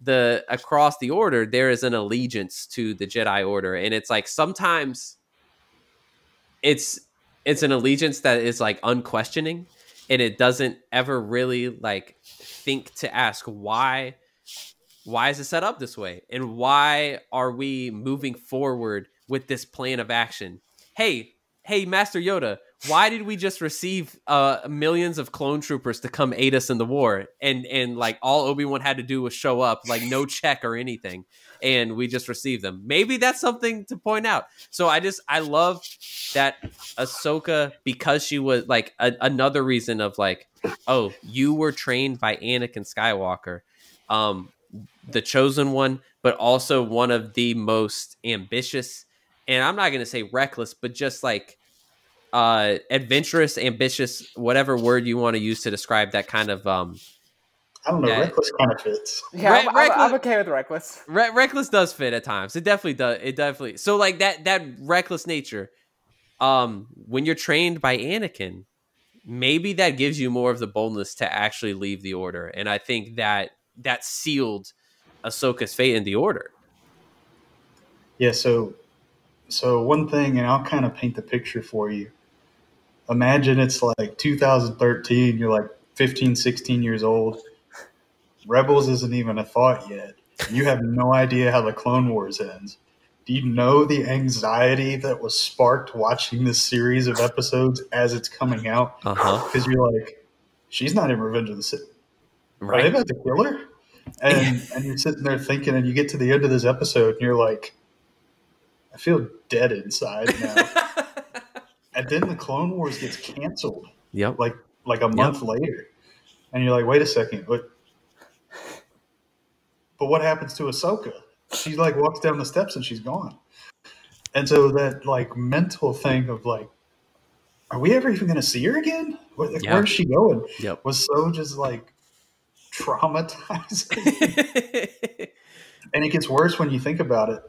the order, there is an allegiance to the Jedi Order. And it's like sometimes it's an allegiance that is like unquestioning, and it doesn't ever really like think to ask why is it set up this way, and why are we moving forward with this plan of action? Hey, Master Yoda, why did we just receive millions of clone troopers to come aid us in the war, and like all Obi-Wan had to do was show up, like no check or anything? and we just receive them. Maybe that's something to point out. So I love that Ahsoka, because she was like another reason of like, oh, you were trained by Anakin Skywalker, the chosen one, but also one of the most ambitious, and I'm not going to say reckless, but just like adventurous, ambitious, whatever word you want to use to describe that kind of
I don't know. Reckless kind of fits.
Yeah, I'm okay with reckless.
Reckless does fit at times. It definitely does. It definitely. So like that reckless nature. When you're trained by Anakin, maybe that gives you more of the boldness to actually leave the Order, and I think that sealed Ahsoka's fate in the Order.
Yeah. So one thing, and I'll kind of paint the picture for you. Imagine it's like 2013. You're like 15, 16 years old. Rebels isn't even a thought yet. You have no idea how the Clone Wars ends. Do you know the anxiety that was sparked watching this series of episodes as it's coming out? Because you're like, she's not in Revenge of the Sith. Right. Are they about to kill her? And you're sitting there thinking, and you get to the end of this episode, and you're like, I feel dead inside now. And then the Clone Wars gets canceled.
Yep.
Like a month later. And you're like, wait a second, but what happens to Ahsoka? She like walks down the steps and she's gone. And so that like mental thing of like, are we ever even going to see her again? Where's she going? Was so just like traumatizing. And it gets worse when you think about it,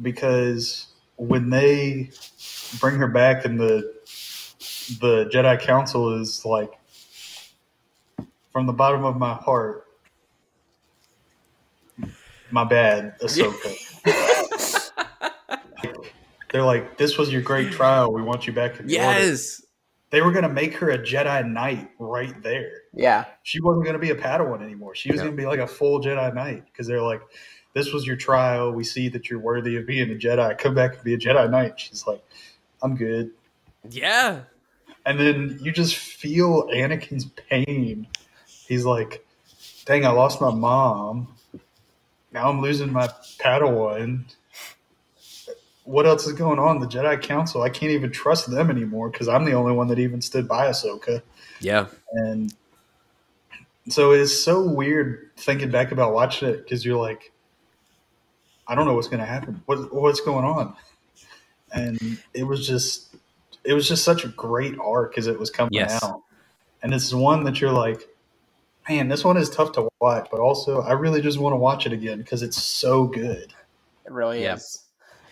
because when they bring her back and the Jedi Council is like, from the bottom of my heart, my bad, Ahsoka. They're like, this was your great trial. We want you back in the Order. They were going to make her a Jedi Knight right there.
Yeah.
She wasn't going to be a Padawan anymore. She was going to be like a full Jedi Knight, because they're like, this was your trial. We see that you're worthy of being a Jedi. Come back and be a Jedi Knight. She's like, I'm good.
Yeah.
And then you just feel Anakin's pain. He's like, dang, I lost my mom. Now I'm losing my Padawan. What else is going on? The Jedi Council, I can't even trust them anymore, because I'm the only one that even stood by Ahsoka.
Yeah.
And so it's so weird thinking back about watching it, because you're like, I don't know what's going to happen. What's going on? And it was just such a great arc as it was coming out. And it's one that you're like, man, this one is tough to watch, but also I really just want to watch it again because it's so good.
It really is.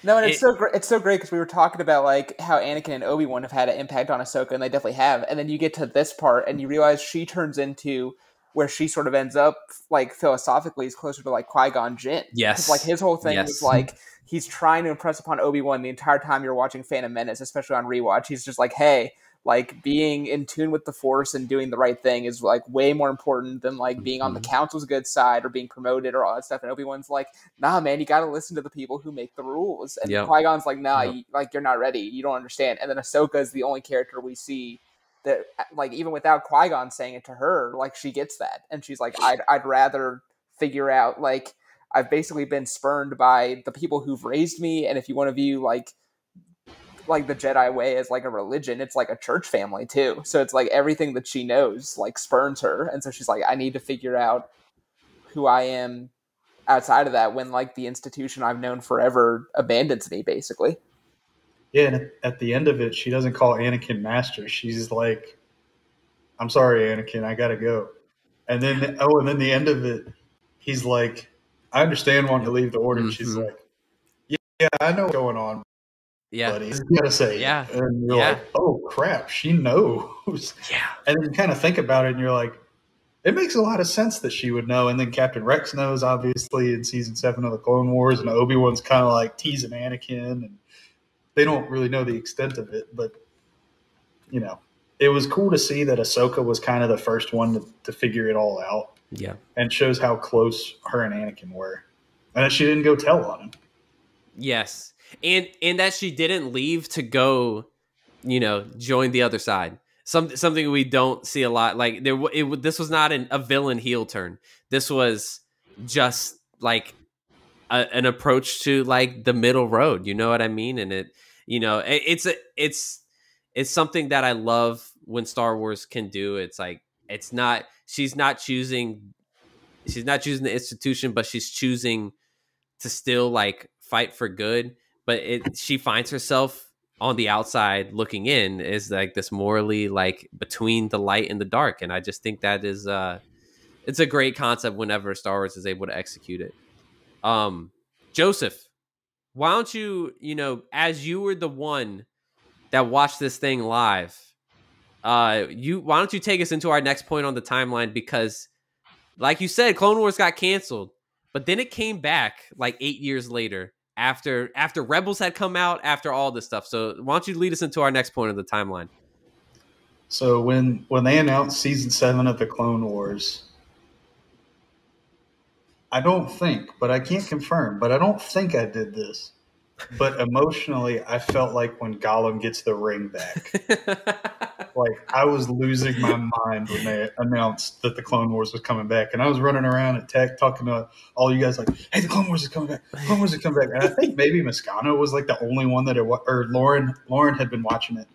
No, and it's so great. It's so great because we were talking about like how Anakin and Obi-Wan have had an impact on Ahsoka, and they definitely have. And then you get to this part, and you realize she turns into where she sort of ends up, like philosophically, is closer to like Qui-Gon Jinn.
Yes,
like his whole thing was like he's trying to impress upon Obi-Wan the entire time you're watching Phantom Menace, especially on rewatch. He's just like, hey, like being in tune with the Force and doing the right thing is like way more important than like being on the Council's good side or being promoted or all that stuff. And Obi-Wan's like, nah, man, you got to listen to the people who make the rules. And Qui-Gon's like, nah, like you're not ready. You don't understand. And then Ahsoka is the only character we see that, like, even without Qui-Gon saying it to her, like she gets that. And she's like, I'd rather figure out, like, I've basically been spurned by the people who've raised me. And if you want to view like the Jedi way as like a religion, it's like a church family too. So it's like everything that she knows like spurns her. And so she's like, I need to figure out who I am outside of that when like the institution I've known forever abandons me, basically.
Yeah, and at the end of it, she doesn't call Anakin master. She's like, I'm sorry, Anakin, I gotta go. And then the end of it, he's like, I understand wanting to leave the Order. She's like, yeah, I know what's going on. Yeah, buddy. You gotta say,
yeah,
and you're like, oh crap, she knows.
Yeah,
and then you kind of think about it, and you're like, it makes a lot of sense that she would know. And then Captain Rex knows, obviously, in season 7 of the Clone Wars, and Obi-Wan's kind of like teasing Anakin, and they don't really know the extent of it, but you know, it was cool to see that Ahsoka was kind of the first one to figure it all out.
Yeah,
and shows how close her and Anakin were, and that she didn't go tell on him.
Yes. And that she didn't leave to go, you know, join the other side. Something we don't see a lot. Like this was not a villain heel turn. This was just like an approach to like the middle road. You know what I mean? And it's something that I love when Star Wars can do. It's like she's not choosing the institution, but she's choosing to still like fight for good. But she finds herself on the outside looking in is like this morally like between the light and the dark. And I just think that is it's a great concept whenever Star Wars is able to execute it. Joseph, why don't you, as you were the one that watched this thing live, why don't you take us into our next point on the timeline? Because like you said, Clone Wars got canceled, but then it came back like 8 years later after Rebels had come out, after all this stuff. So why don't you lead us into our next point of the timeline?
So when they announced season 7 of the Clone Wars, I don't think, but I can't confirm, but I don't think I did this. But emotionally, I felt like when Gollum gets the ring back. Like, I was losing my mind when they announced that the Clone Wars was coming back. And I was running around at Tech talking to all you guys like, hey, the Clone Wars is coming back. Clone Wars is coming back. And I think maybe Moscano was like the only one that or Lauren had been watching it.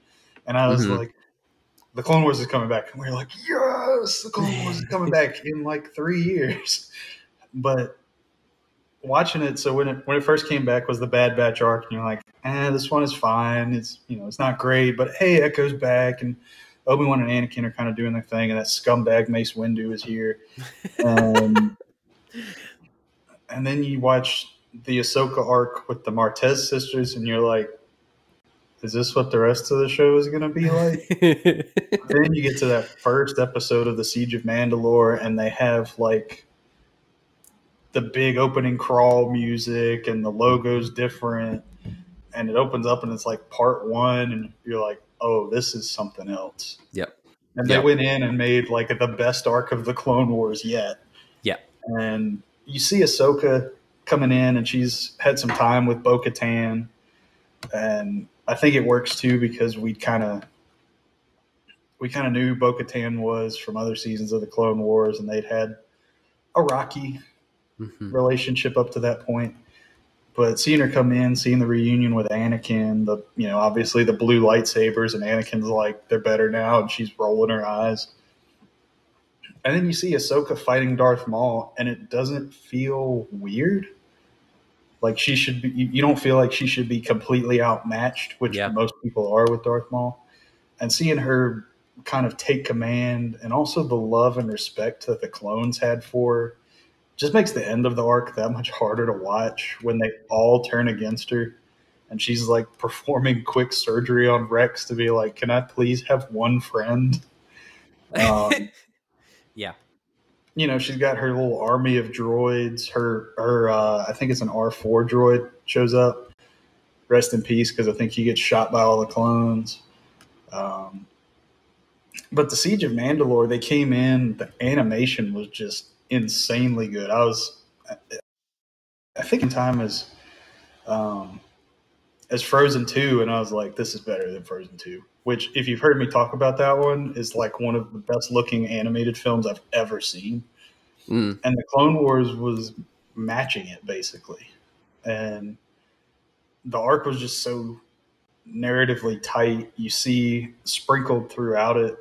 And I was like, the Clone Wars is coming back. And we were like, yes, the Clone Wars is coming back in like 3 years. But watching it, so when it first came back was the Bad Batch arc, and you're like, this one is fine. It's it's not great, but hey, Echo's back, and Obi-Wan and Anakin are kind of doing their thing, and that scumbag Mace Windu is here. And then you watch the Ahsoka arc with the Martez sisters, and you're like, is this what the rest of the show is going to be like? Then you get to that first episode of the Siege of Mandalore, and they have like the big opening crawl music, and the logo's different, and it opens up and it's like part 1, and you're like, oh, this is something else.
Yep.
And they went in and made like the best arc of the Clone Wars yet.
Yeah.
And you see Ahsoka coming in, and she's had some time with Bo-Katan, and I think it works too because we kind of knew who Bo-Katan was from other seasons of the Clone Wars, and they'd had a rocky relationship up to that point. But seeing her come in, seeing the reunion with Anakin, obviously the blue lightsabers, and Anakin's like, they're better now, and she's rolling her eyes. And then you see Ahsoka fighting Darth Maul, and it doesn't feel weird. Like she should be, you don't feel like she should be completely outmatched, which most people are with Darth Maul. And seeing her kind of take command, and also the love and respect that the clones had for her, just makes the end of the arc that much harder to watch when they all turn against her. And she's like performing quick surgery on Rex to be like, can I please have one friend?
Yeah.
She's got her little army of droids. Her I think it's an R4 droid shows up. Rest in peace, because I think he gets shot by all the clones. But the Siege of Mandalore, they came in, the animation was just insanely good. I think in time as Frozen 2, and I was like, this is better than Frozen 2, which, if you've heard me talk about that one, is like one of the best looking animated films I've ever seen. And the Clone Wars was matching it basically. And the arc was just so narratively tight. You see sprinkled throughout it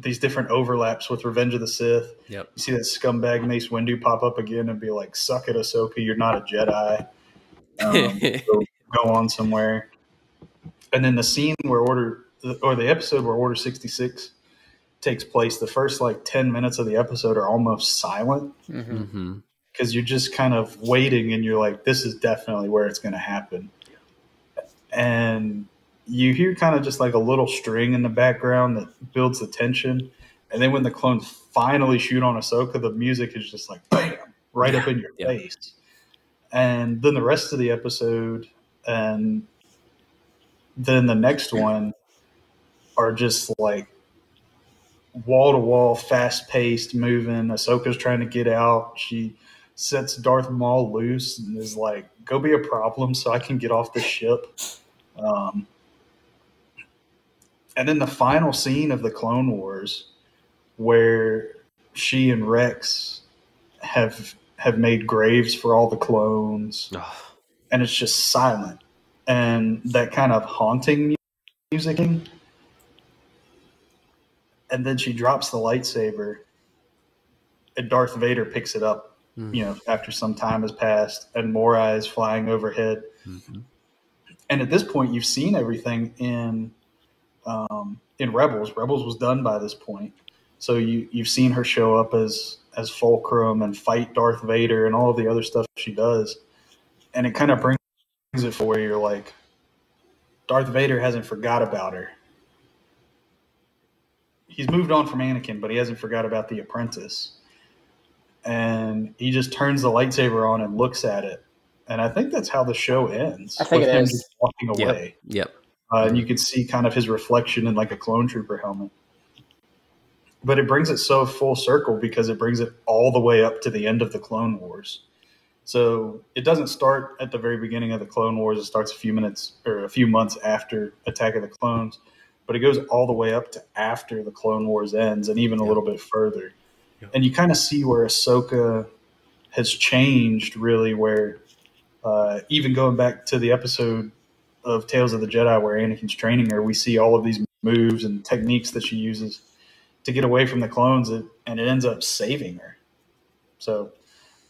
these different overlaps with Revenge of the Sith.
Yep. You
see that scumbag Mace Windu pop up again and be like, suck it, Ahsoka, you're not a Jedi. Go on somewhere. And then the scene where the episode where Order 66 takes place, the first like 10 minutes of the episode are almost silent. Because you're just kind of waiting, and you're like, this is definitely where it's going to happen. And you hear kind of just like a little string in the background that builds the tension. And then when the clones finally shoot on Ahsoka, the music is just like, bam, right up in your face. And then the rest of the episode and then the next one are just like wall-to-wall, fast-paced, moving. Ahsoka's trying to get out. She sets Darth Maul loose and is like, go be a problem so I can get off the ship. And then the final scene of the Clone Wars, where she and Rex have have made graves for all the clones,
Oh,
and it's just silent. And that kind of haunting music, and then she drops the lightsaber, and Darth Vader picks it up, after some time has passed, and Mora is flying overhead.
mhm.
And at this point, you've seen everything in Rebels. Rebels was done by this point, so you've seen her show up as Fulcrum and fight Darth Vader and all of the other stuff she does, and it kind of brings it for where you're like, Darth Vader hasn't forgot about her. He's moved on from Anakin, but he hasn't forgot about the apprentice. And he just turns the lightsaber on and looks at it. And I think that's how the show ends.
I think
with
it
him
is.
just walking away.
Yep.
And you can see kind of his reflection in like a clone trooper helmet. But it brings it so full circle because it brings it all the way up to the end of the Clone Wars. So it doesn't start at the very beginning of the Clone Wars. It starts a few months after Attack of the Clones. But it goes all the way up to after the Clone Wars ends and even a little bit further. Yep. And you kind of see where Ahsoka has changed, really, where even going back to the episode of Tales of the Jedi where Anakin's training her, we see all of these moves and techniques that she uses to get away from the clones, and it ends up saving her. So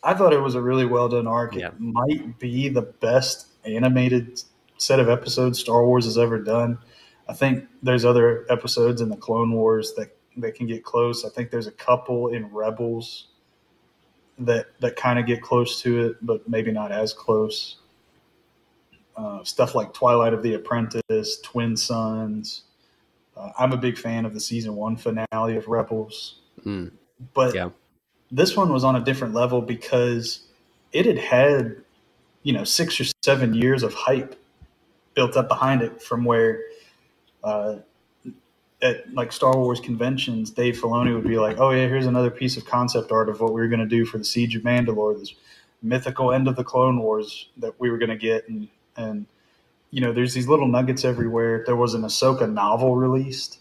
I thought it was a really well done arc.
Yeah.
It might be the best animated set of episodes Star Wars has ever done. I think there's other episodes in the Clone Wars that can get close. I think there's a couple in Rebels that kind of get close to it, but maybe not as close. Stuff like Twilight of the Apprentice, Twin Sons. I'm a big fan of the season 1 finale of Rebels. But this one was on a different level because it had 6 or 7 years of hype built up behind it from where at like Star Wars conventions, Dave Filoni would be like, oh yeah, here's another piece of concept art of what we were going to do for the Siege of Mandalore, this mythical end of the Clone Wars that we were going to get. And there's these little nuggets everywhere. There was an Ahsoka novel released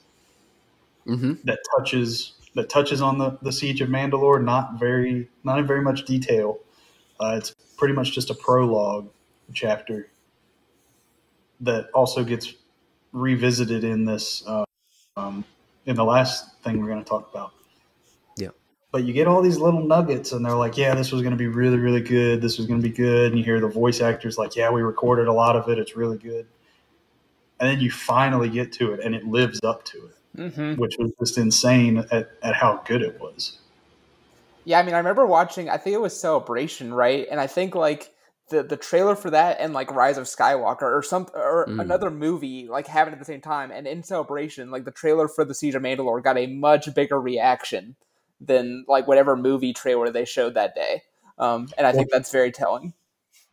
that touches on the Siege of Mandalore, not in very much detail. It's pretty much just a prologue chapter that also gets revisited in this in the last thing we're going to talk about.
Yeah.
But you get all these little nuggets, and they're like, yeah, this was going to be really, really good. This was going to be good. And you hear the voice actors like, yeah, we recorded a lot of it. It's really good. And then you finally get to it, and it lives up to it, which was just insane at how good it was.
Yeah, I mean, I remember watching, I think it was Celebration, right? And I think like the trailer for that and like Rise of Skywalker or another movie like happened at the same time. And in Celebration, like the trailer for the Siege of Mandalore got a much bigger reaction than like whatever movie trailer they showed that day. And I think that's very telling.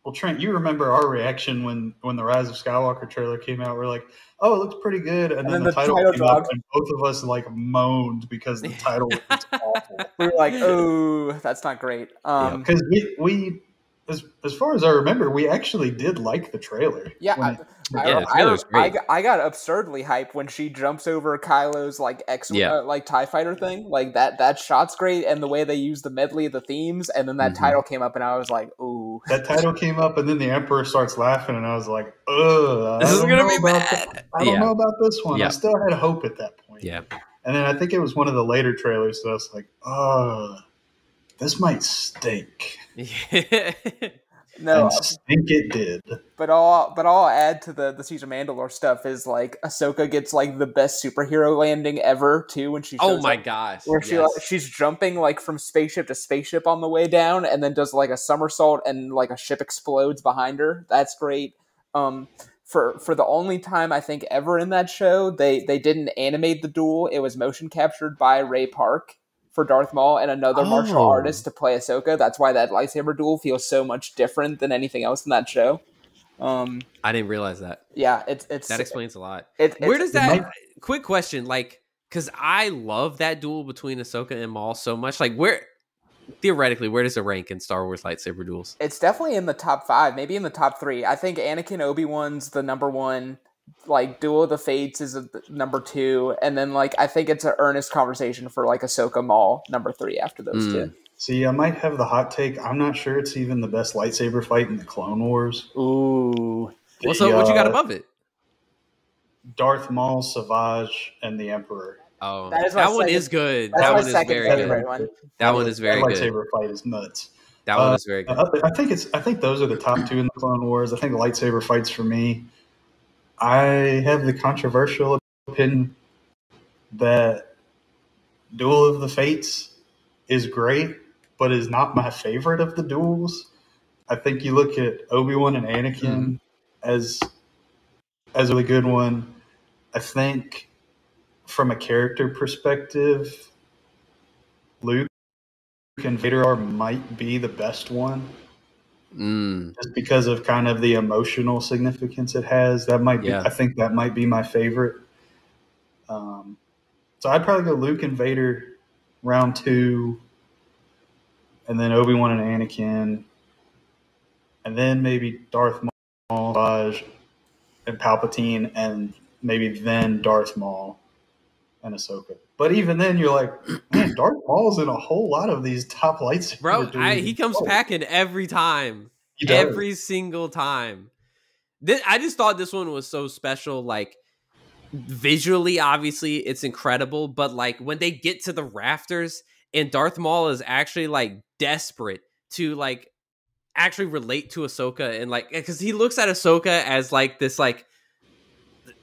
Well, Trent, you remember our reaction when the Rise of Skywalker trailer came out. We're like, oh, it looks pretty good. And then the title came out, and both of us like moaned because the title was awful.
We were like, oh, that's not great.
Because we as far as I remember, we actually did like the trailer.
Yeah, I got absurdly hyped when she jumps over Kylo's like TIE fighter thing. Like that shot's great, and the way they use the medley of the themes, and then that title came up, and I was like, ooh.
That title came up, and then the Emperor starts laughing, and I was like, ugh.
This is gonna be bad.
I don't know about this one. I still had hope at that point.
Yeah.
And then I think it was one of the later trailers, so I was like, this might stink.
No,
I think it did.
But I'll add to the Siege of Mandalore stuff is like Ahsoka gets like the best superhero landing ever too when she shows up,
gosh,
where she's jumping like from spaceship to spaceship on the way down and then does like a somersault and like a ship explodes behind her. That's great. For the only time I think ever in that show they didn't animate the duel. It was motion captured by Ray Park for Darth Maul and another martial artist to play Ahsoka. That's why that lightsaber duel feels so much different than anything else in that show.
I didn't realize that.
Yeah, it's
that explains a lot.
Where
does that? Quick question, like, because I love that duel between Ahsoka and Maul so much. Like, where does it rank in Star Wars lightsaber duels?
It's definitely in the top 5, maybe in the top 3. I think Anakin Obi-Wan's the number 1. Like Duel of the Fates is number 2, and then like I think it's an earnest conversation for like Ahsoka Maul number 3 after those two.
See, I might have the hot take. I'm not sure it's even the best lightsaber fight in the Clone Wars.
Ooh.
What's
The
up? What you got above it?
Darth Maul, Savage, and the Emperor.
Oh,
That is my
that one
second-
is good.
That's
That
my
one is
second
very
favorite
good.
one.
That one is very
that
good.
lightsaber fight is nuts.
That one is very good.
I think those are the top two in the Clone Wars. I think lightsaber fights for me. I have the controversial opinion that Duel of the Fates is great, but is not my favorite of the duels. I think you look at Obi-Wan and Anakin as a really good one. I think from a character perspective, Luke and Vader might be the best one. Just because of kind of the emotional significance it has. That might be, I think that might be my favorite. So I'd probably go Luke and Vader round 2, and then Obi-Wan and Anakin, and then maybe Darth Maul, Raj, and Palpatine, and maybe then Darth Maul and Ahsoka. But even then, you're like, man, Darth Maul's in a whole lot of these top lightsaber
Bro,
duels.
he comes packing every time.
He does.
Every single time. I just thought this one was so special. Like, visually, obviously, it's incredible. But, like, when they get to the rafters and Darth Maul is actually, like, desperate to, like, actually relate to Ahsoka. And, like, because he looks at Ahsoka as, like, this, like,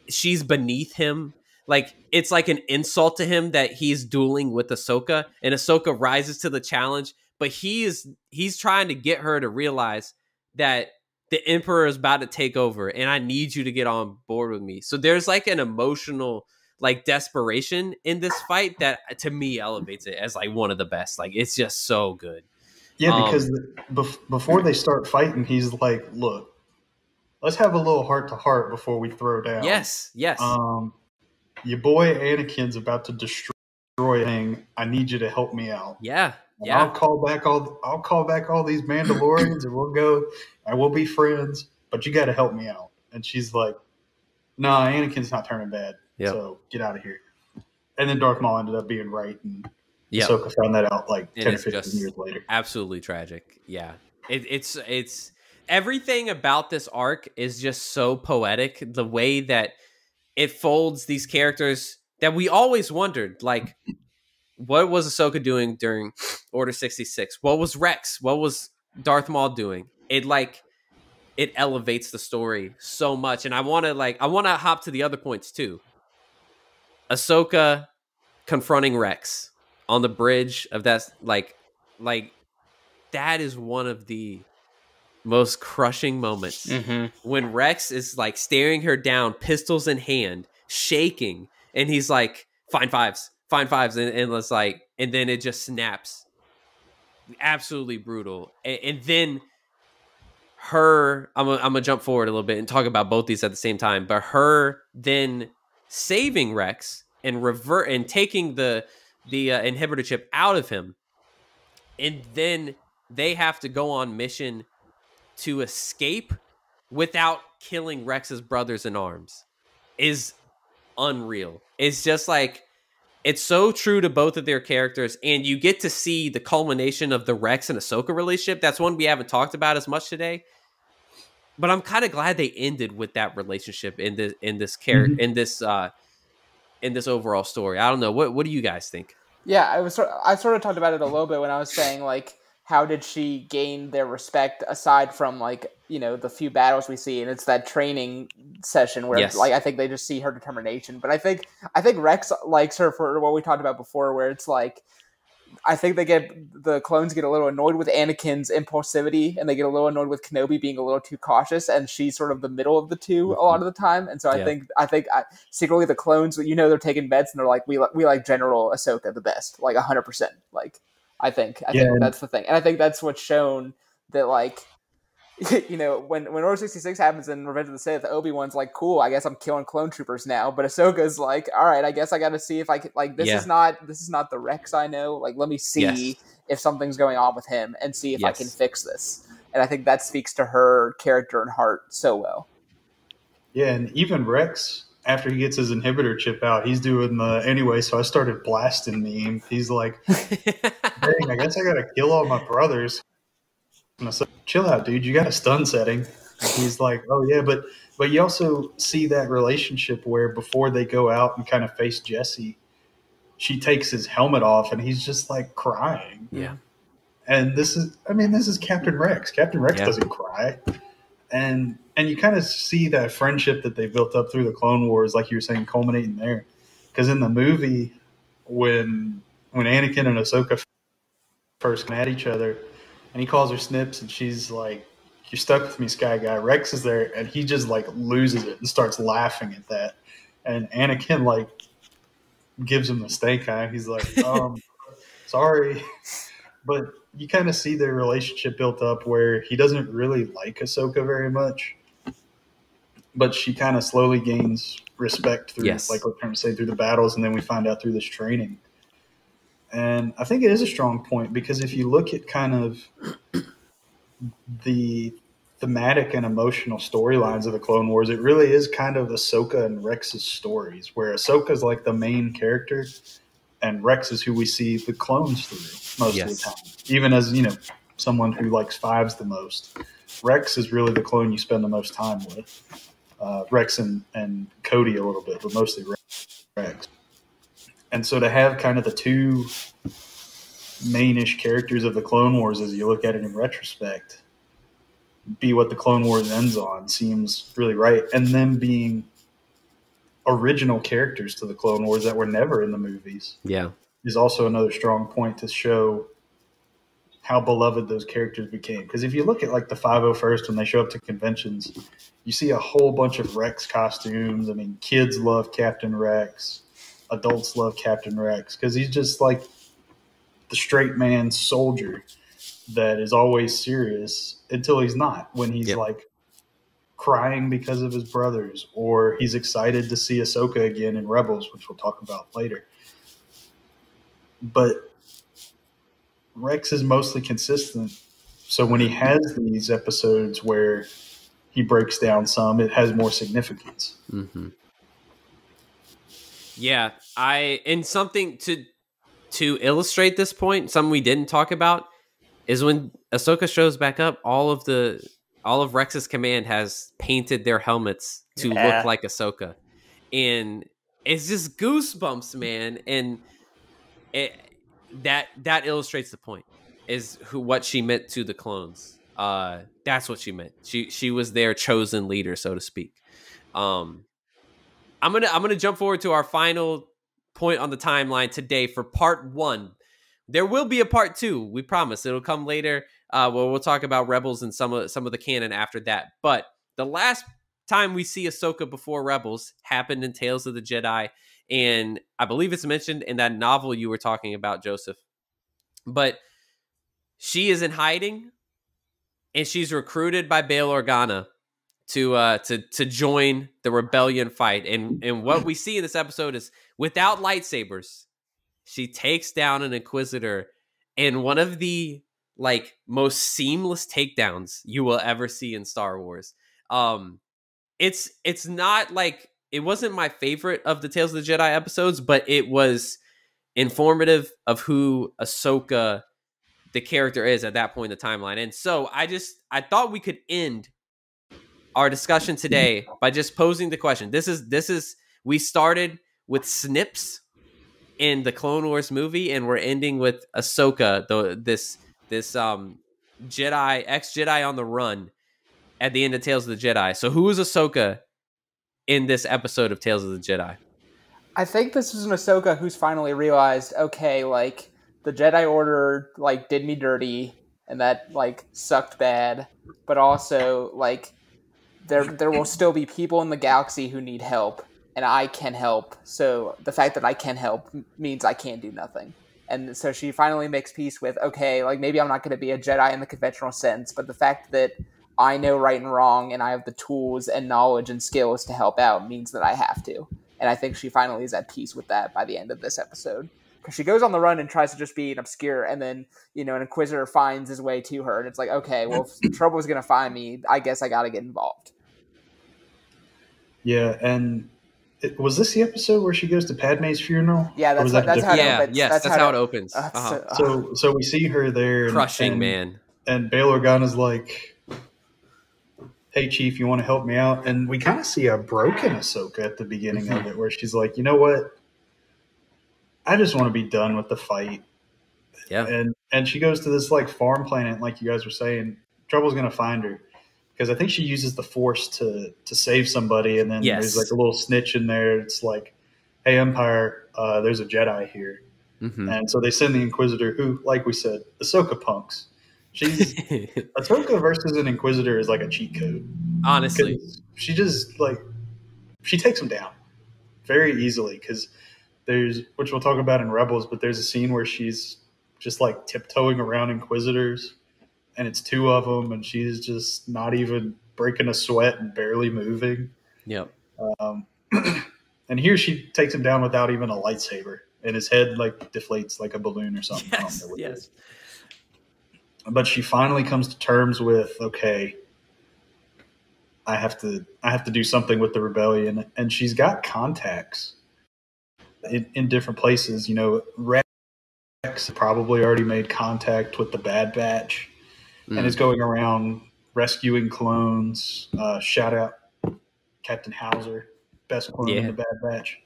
she's beneath him. Like, it's like an insult to him that he's dueling with Ahsoka, and Ahsoka rises to the challenge. But he's trying to get her to realize that the Emperor is about to take over, and I need you to get on board with me. So there's like an emotional, like, desperation in this fight that to me elevates it as like one of the best. Like, it's just so good.
Yeah, because before they start fighting, he's like, look, let's have a little heart-to-heart before we throw down.
Yes.
Your boy Anakin's about to destroy a thing. I need you to help me out.
Yeah.
I'll call back all these Mandalorians, and we'll go and we'll be friends. But you got to help me out. And she's like, "Nah, Anakin's not turning bad. So get out of here." And then Darth Maul ended up being right, and Ahsoka found that out like 10 or 15 years later.
Absolutely tragic. Yeah, it's everything about this arc is just so poetic. The way that it folds these characters that we always wondered, like, what was Ahsoka doing during Order 66? What was Rex? What was Darth Maul doing? It elevates the story so much. And I want to hop to the other points too. Ahsoka confronting Rex on the bridge of that, like that is one of the most crushing moments when Rex is like staring her down, pistols in hand, shaking, and he's like, find fives, and it's like, and then it just snaps. Absolutely brutal. And then I'm gonna jump forward a little bit and talk about both these at the same time, but her then saving Rex and taking the inhibitor chip out of him, and then they have to go on mission to escape without killing Rex's brothers in arms is unreal. It's just like, it's so true to both of their characters, and you get to see the culmination of the Rex and Ahsoka relationship. That's one we haven't talked about as much today, but I'm kind of glad they ended with that relationship in this overall story. I don't know. What do you guys think?
Yeah, I sort of talked about it a little bit when I was saying, like, how did she gain their respect aside from, like, you know, the few battles we see, and it's that training session where like, I think they just see her determination. But I think Rex likes her for what we talked about before, where it's like, I think the clones get a little annoyed with Anakin's impulsivity, and they get a little annoyed with Kenobi being a little too cautious, and she's sort of the middle of the two a lot of the time. And so I think secretly the clones, you know, they're taking bets, and they're like, we like General Ahsoka the best, like 100%. Like, I think that's the thing, and I think that's what's shown that, like, you know, when Order 66 happens in Revenge of the Sith, Obi-Wan's like, cool, I guess I'm killing clone troopers now. But Ahsoka's like, all right, I guess I got to see if I can, like, this is not the Rex I know. Like, let me see if something's going on with him and see if I can fix this. And I think that speaks to her character and heart so well.
Yeah, and even Rex, after he gets his inhibitor chip out, he's doing the anyway. So I started blasting meme. He's like, "Dang, I guess I gotta kill all my brothers." And I said, "Chill out, dude. You got a stun setting." And he's like, "Oh yeah, but you also see that relationship where before they go out and kind of face Jesse, she takes his helmet off and he's just like crying.
Yeah.
And this is Captain Rex. Captain Rex
Yeah.
doesn't cry. And you kind of see that friendship that they built up through the Clone Wars, like you were saying, culminating there. Because in the movie, when Anakin and Ahsoka first come at each other, and he calls her Snips, and she's like, "You're stuck with me, Sky Guy." Rex is there, and he just like loses it and starts laughing at that. And Anakin like gives him the stank eye. He's like, "Sorry," but you kind of see their relationship built up where he doesn't really like Ahsoka very much, but she kind of slowly gains respect through, like what Trent said, through the battles, and then we find out through this training. And I think it is a strong point because if you look at kind of the thematic and emotional storylines of the Clone Wars, it really is kind of Ahsoka and Rex's stories, where Ahsoka's like the main character, and Rex is who we see the clones through most of the time. Even as, someone who likes fives the most, Rex is really the clone you spend the most time with. Rex and Cody a little bit, but mostly Rex. And so to have kind of the two mainish characters of the Clone Wars, as you look at it in retrospect, be what the Clone Wars ends on seems really right. And them being original characters to the Clone Wars that were never in the movies is also another strong point to show how beloved those characters became. Because if you look at like the 501st, when they show up to conventions, you see a whole bunch of Rex costumes. I mean, kids love Captain Rex. Adults love Captain Rex because he's just like the straight man soldier that is always serious until he's not, when he's like crying because of his brothers, or he's excited to see Ahsoka again in Rebels, which we'll talk about later. But Rex is mostly consistent. So when he has these episodes where he breaks down some, it has more significance.
Mm-hmm. Yeah, and something to illustrate this point, something we didn't talk about, is when Ahsoka shows back up, all of Rex's command has painted their helmets to look like Ahsoka, and it's just goosebumps, man. And that illustrates the point, is what she meant to the clones. That's what she meant. She was their chosen leader, so to speak. I'm gonna jump forward to our final point on the timeline today for part 1. There will be a part 2. We promise it'll come later. Where we'll talk about Rebels and some of the canon after that. But the last time we see Ahsoka before Rebels happened in Tales of the Jedi, and I believe it's mentioned in that novel you were talking about, Joseph. But she is in hiding, and she's recruited by Bail Organa to join the rebellion fight. And what we see in this episode is, without lightsabers, she takes down an Inquisitor in one of the most seamless takedowns you will ever see in Star Wars. It's not like, it wasn't my favorite of the Tales of the Jedi episodes, but it was informative of who Ahsoka, the character, is at that point in the timeline. And so I thought we could end our discussion today by just posing the question. This is we started with Snips in the Clone Wars movie, and we're ending with Ahsoka, this Jedi, ex-Jedi on the run at the end of Tales of the Jedi. So who is Ahsoka in this episode of Tales of the Jedi?
I think this is an Ahsoka who's finally realized, okay, the Jedi Order did me dirty, and that sucked bad, but also there will still be people in the galaxy who need help, and I can help. So the fact that I can help means I can't do nothing. And so she finally makes peace with, okay, maybe I'm not going to be a Jedi in the conventional sense, but the fact that I know right and wrong and I have the tools and knowledge and skills to help out means that I have to. And I think she finally is at peace with that by the end of this episode. Because she goes on the run and tries to just be an obscure, and then, an Inquisitor finds his way to her. And it's like, okay, well, if trouble is going to find me, I guess I got to get involved.
Yeah, and Was this the episode where she goes to Padme's funeral?
Yeah, that's how it opens.
Yes, that's how it opens.
So we see her there,
crushing, man.
And Bail Organa is like, "Hey, Chief, you want to help me out?" And we kind of see a broken Ahsoka at the beginning of it, where she's like, "You know what? I just want to be done with the fight."
Yeah,
and she goes to this like farm planet, like you guys were saying. Trouble's gonna find her because I think she uses the Force to save somebody, and then there's like a little snitch in there. It's like, "Hey, Empire, there's a Jedi here," and so they send the Inquisitor, who, like we said, Ahsoka punks. She's Ahsoka versus an Inquisitor is like a cheat code.
Honestly,
she just she takes them down very easily because which we'll talk about in Rebels, but there's a scene where she's just like tiptoeing around Inquisitors, and it's two of them, and she's just not even breaking a sweat and barely moving.
Yep.
And here she takes him down without even a lightsaber, and his head like deflates like a balloon or something.
Yes,
I don't know what it is. But she finally comes to terms with, okay, I have to do something with the rebellion, and she's got contacts in different places. You know, Rex probably already made contact with the Bad Batch and is going around rescuing clones. Shout out Captain Hauser, best clone in the Bad Batch.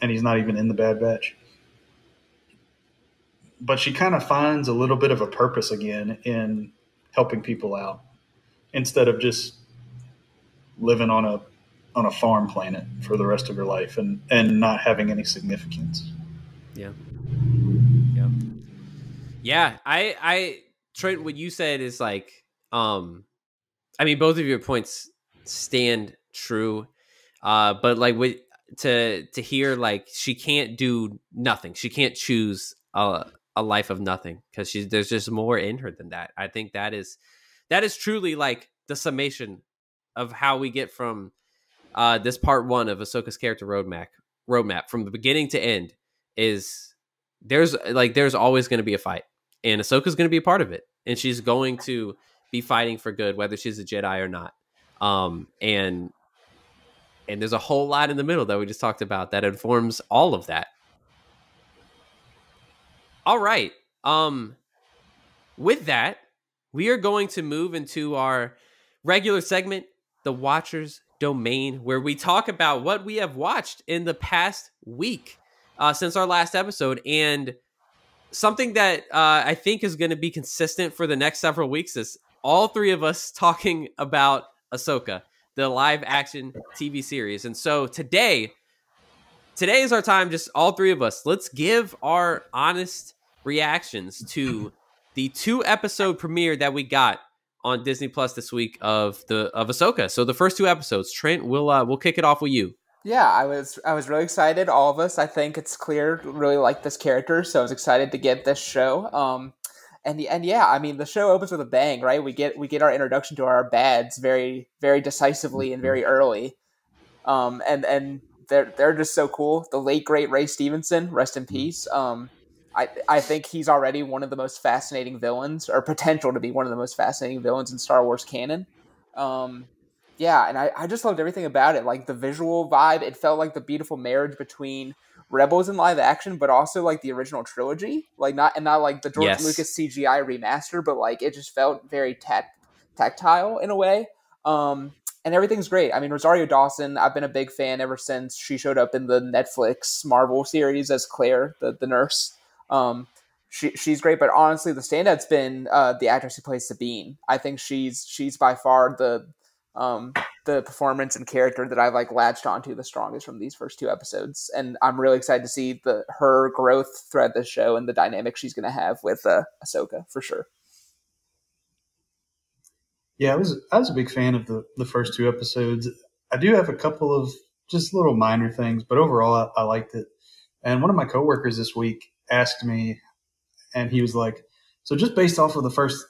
And he's not even in the Bad Batch. But she kind of finds a little bit of a purpose again in helping people out instead of just living on a farm planet for the rest of her life and not having any significance.
Yeah. I Trent, what you said is like, I mean, both of your points stand true. But like to hear like she can't do nothing. She can't choose a life of nothing because there's just more in her than that. I think that is truly like the summation of how we get from this part one of Ahsoka's character roadmap from the beginning to end. Is there's always going to be a fight, and Ahsoka's going to be a part of it, and she's going to be fighting for good, whether she's a Jedi or not. And there's a whole lot in the middle that we just talked about that informs all of that. All right. With that, we are going to move into our regular segment, The Watcher's Domain, where we talk about what we have watched in the past week since our last episode. And something that I think is going to be consistent for the next several weeks is all three of us talking about Ahsoka, the live action TV series. And so today is our time, just all three of us. Let's give our honest reactions to the 2-episode premiere that we got on Disney Plus this week of Ahsoka. So the first 2 episodes, Trent, we'll kick it off with you.
Yeah, I was really excited. All of us, I think it's clear, really like this character, so I was excited to get this show. And yeah, I mean, the show opens with a bang, right? We get our introduction to our bads very, very decisively and very early. And they're just so cool. The late great Ray Stevenson, rest in peace. I think he's already one of the most fascinating villains, or potential to be one of the most fascinating villains in Star Wars canon. Yeah, and I just loved everything about it. Like the visual vibe, it felt like the beautiful marriage between Rebels and live action, but also like the original trilogy. Like not like the George Lucas CGI remaster, but like it just felt very tactile in a way. And everything's great. I mean, Rosario Dawson, I've been a big fan ever since she showed up in the Netflix Marvel series as Claire, the nurse. She's great, but honestly, the standout's been the actress who plays Sabine. I think she's by far the performance and character that I've like latched onto the strongest from these first 2 episodes, and I'm really excited to see her growth throughout this show and the dynamic she's going to have with Ahsoka for sure.
Yeah, I was a big fan of the first 2 episodes. I do have a couple of just little minor things, but overall I liked it. And one of my coworkers this week asked me, and he was like, "So just based off of the first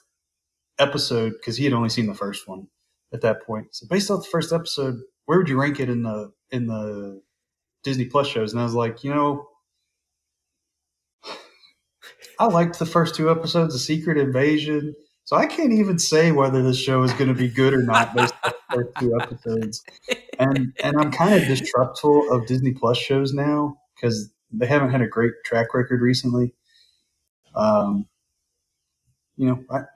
episode," because he had only seen the first one at that point. "So based off the first episode, where would you rank it in the Disney Plus shows?" And I was like, I liked the first 2 episodes of Secret Invasion, so I can't even say whether this show is going to be good or not based on the first 2 episodes. And I'm kind of distrustful of Disney Plus shows now because they haven't had a great track record recently. I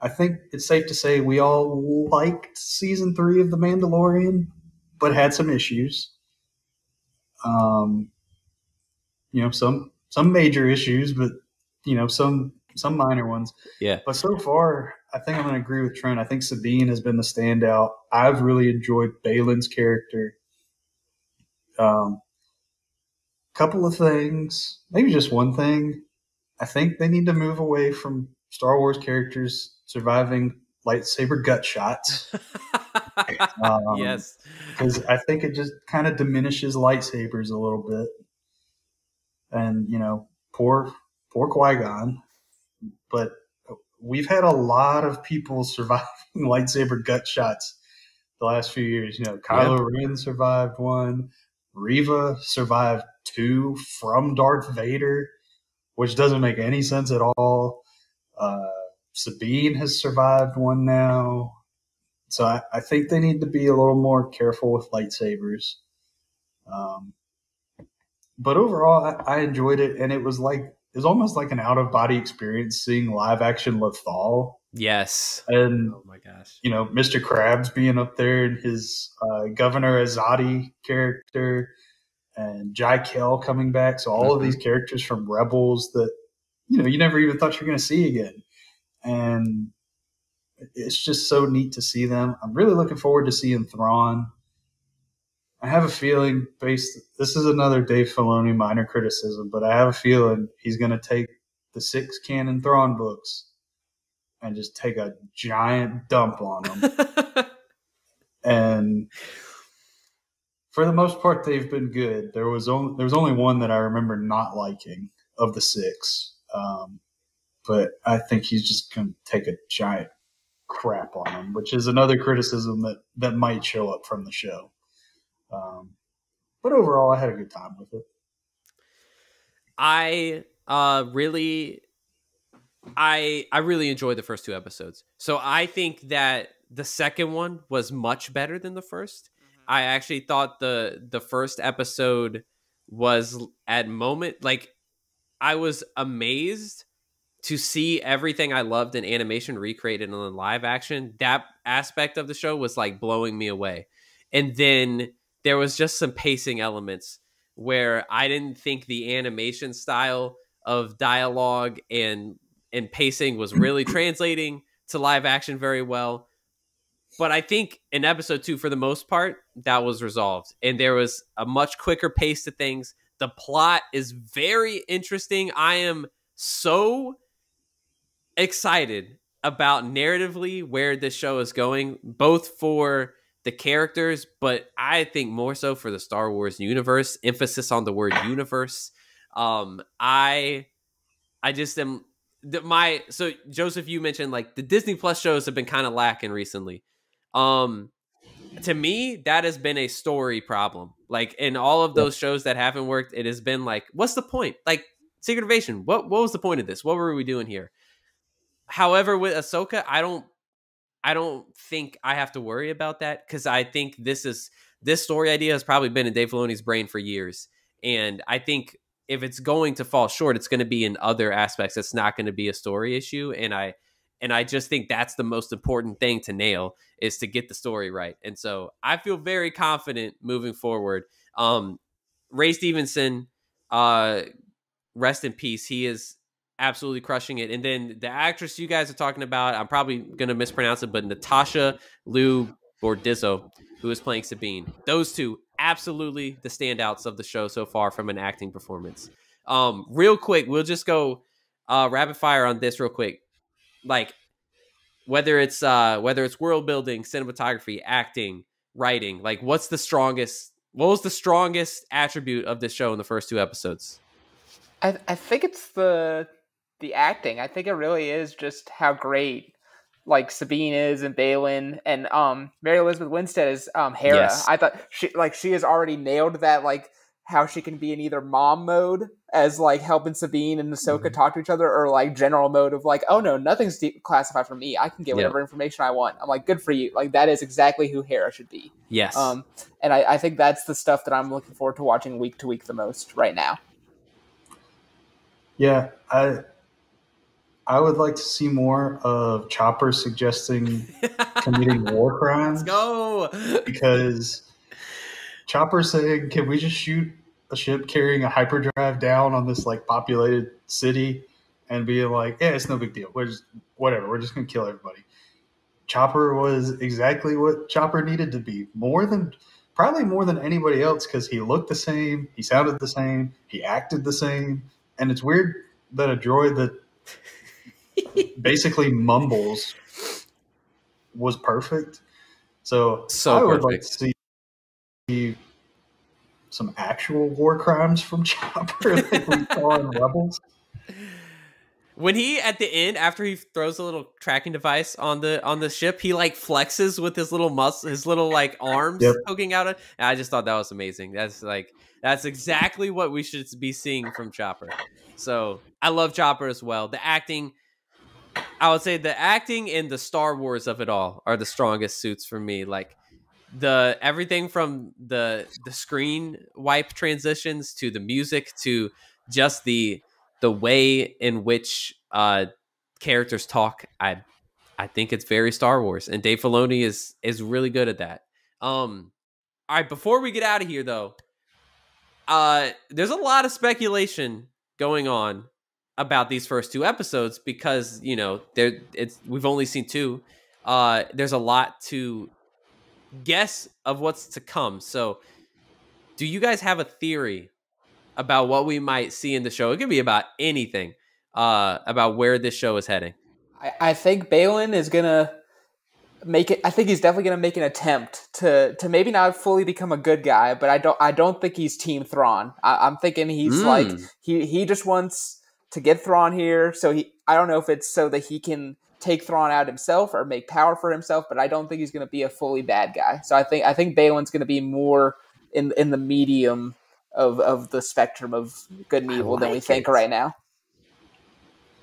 think it's safe to say we all liked season 3 of The Mandalorian, but had some issues. Some major issues, but some minor ones.
Yeah.
But so far, I think I'm going to agree with Trent. I think Sabine has been the standout. I've really enjoyed Balin's character. Couple of things, maybe just one thing. I think they need to move away from Star Wars characters surviving lightsaber gut shots.
Yes.
Because I think it just kind of diminishes lightsabers a little bit. And, poor Qui-Gon. But we've had a lot of people surviving lightsaber gut shots the last few years. Kylo Ren survived one. Reva survived 2 from Darth Vader, which doesn't make any sense at all. Sabine has survived one now. So I think they need to be a little more careful with lightsabers. But overall, I enjoyed it, and it was almost like an out-of-body experience seeing live-action Lothal.
Yes.
And,
oh my gosh.
Mr. Krabs being up there and his Governor Azadi character and Jai Kell coming back. So all of these characters from Rebels that, you never even thought you're going to see again. And it's just so neat to see them. I'm really looking forward to seeing Thrawn. I have a feeling this is another Dave Filoni minor criticism, but I have a feeling he's going to take the 6 canon Thrawn books and just take a giant dump on them. And for the most part, they've been good. There was only one that I remember not liking of the 6. But I think he's just going to take a giant crap on them, which is another criticism that might show up from the show. But overall, I had a good time with it.
I really enjoyed the first 2 episodes. So I think that the second one was much better than the first. I actually thought the first episode was at moment, I was amazed to see everything I loved in animation recreated in live action. That aspect of the show was blowing me away. And then there was just some pacing elements where I didn't think the animation style of dialogue and pacing was really translating to live action very well. But I think in episode 2, for the most part, that was resolved. And there was a much quicker pace to things. The plot is very interesting. I am so excited about narratively where this show is going, both for the characters, but I think more so for the Star Wars universe. Emphasis on the word universe. I just am so Joseph, you mentioned the Disney Plus shows have been kind of lacking recently. To me, that has been a story problem. In all of those shows that haven't worked, it has been what's the point? Secret Invasion, what was the point of this? What were we doing here? However, with Ahsoka, I don't think I have to worry about that, because I think this story idea has probably been in Dave Filoni's brain for years. And I think if it's going to fall short, it's going to be in other aspects. It's not going to be a story issue. And I just think that's the most important thing to nail, is to get the story right. And so I feel very confident moving forward. Ray Stevenson, rest in peace. He is absolutely crushing it. And then the actress you guys are talking about, I'm probably going to mispronounce it, but Natasha Liu Bordizzo, who is playing Sabine. Those 2, absolutely the standouts of the show so far from an acting performance. Real quick, we'll just go rapid fire on this real quick. Whether it's world building, cinematography, acting, writing, what was the strongest attribute of this show in the first 2 episodes?
I think it's the acting. I think it really is just how great Sabine is, and Balin, and Mary Elizabeth Winstead is Hera.
Yes.
I thought she has already nailed that how she can be in either mom mode as like helping Sabine and Ahsoka talk to each other, or like general mode of like, oh no, nothing's classified for me. I can get whatever information I want. I'm like, good for you. Like that is exactly who Hera should be.
Yes.
And I think that's the stuff that I'm looking forward to watching week to week the most right now.
Yeah, I would like to see more of Chopper suggesting committing war crimes.
Let's go.
Because Chopper saying, "Can we just shoot a ship carrying a hyperdrive down on this like populated city?" and being like, "Yeah, it's no big deal. We're just whatever. We're just gonna kill everybody." Chopper was exactly what Chopper needed to be. Probably more than anybody else, because he looked the same, he sounded the same, he acted the same, and it's weird that a droid that basically mumbles was perfect. So I would like to see some actual war crimes from Chopper like we saw in Rebels.
When he at the end, after he throws a little tracking device on the ship, he like flexes with his little his little like arms poking out. And I just thought that was amazing. That's exactly what we should be seeing from Chopper. So I love Chopper as well. The acting, I would say, the acting and the Star Wars of it all are the strongest suits for me. Like everything from the screen wipe transitions to the music to just the way in which characters talk. I think it's very Star Wars, and Dave Filoni is really good at that. All right, before we get out of here though, there's a lot of speculation going on about these first two episodes because we've only seen two. There's a lot to guess of what's to come. So, do you guys have a theory about what we might see in the show? It could be about anything, about where this show is heading.
I think Baylan is gonna make it. I think he's definitely gonna make an attempt to maybe not fully become a good guy, but I don't think he's Team Thrawn. I'm thinking he's like he just wants to get Thrawn here. So I don't know if it's so that he can take Thrawn out himself or make power for himself, but I don't think he's going to be a fully bad guy. So I think Baylan's going to be more in the medium of the spectrum of good and evil than we think right now.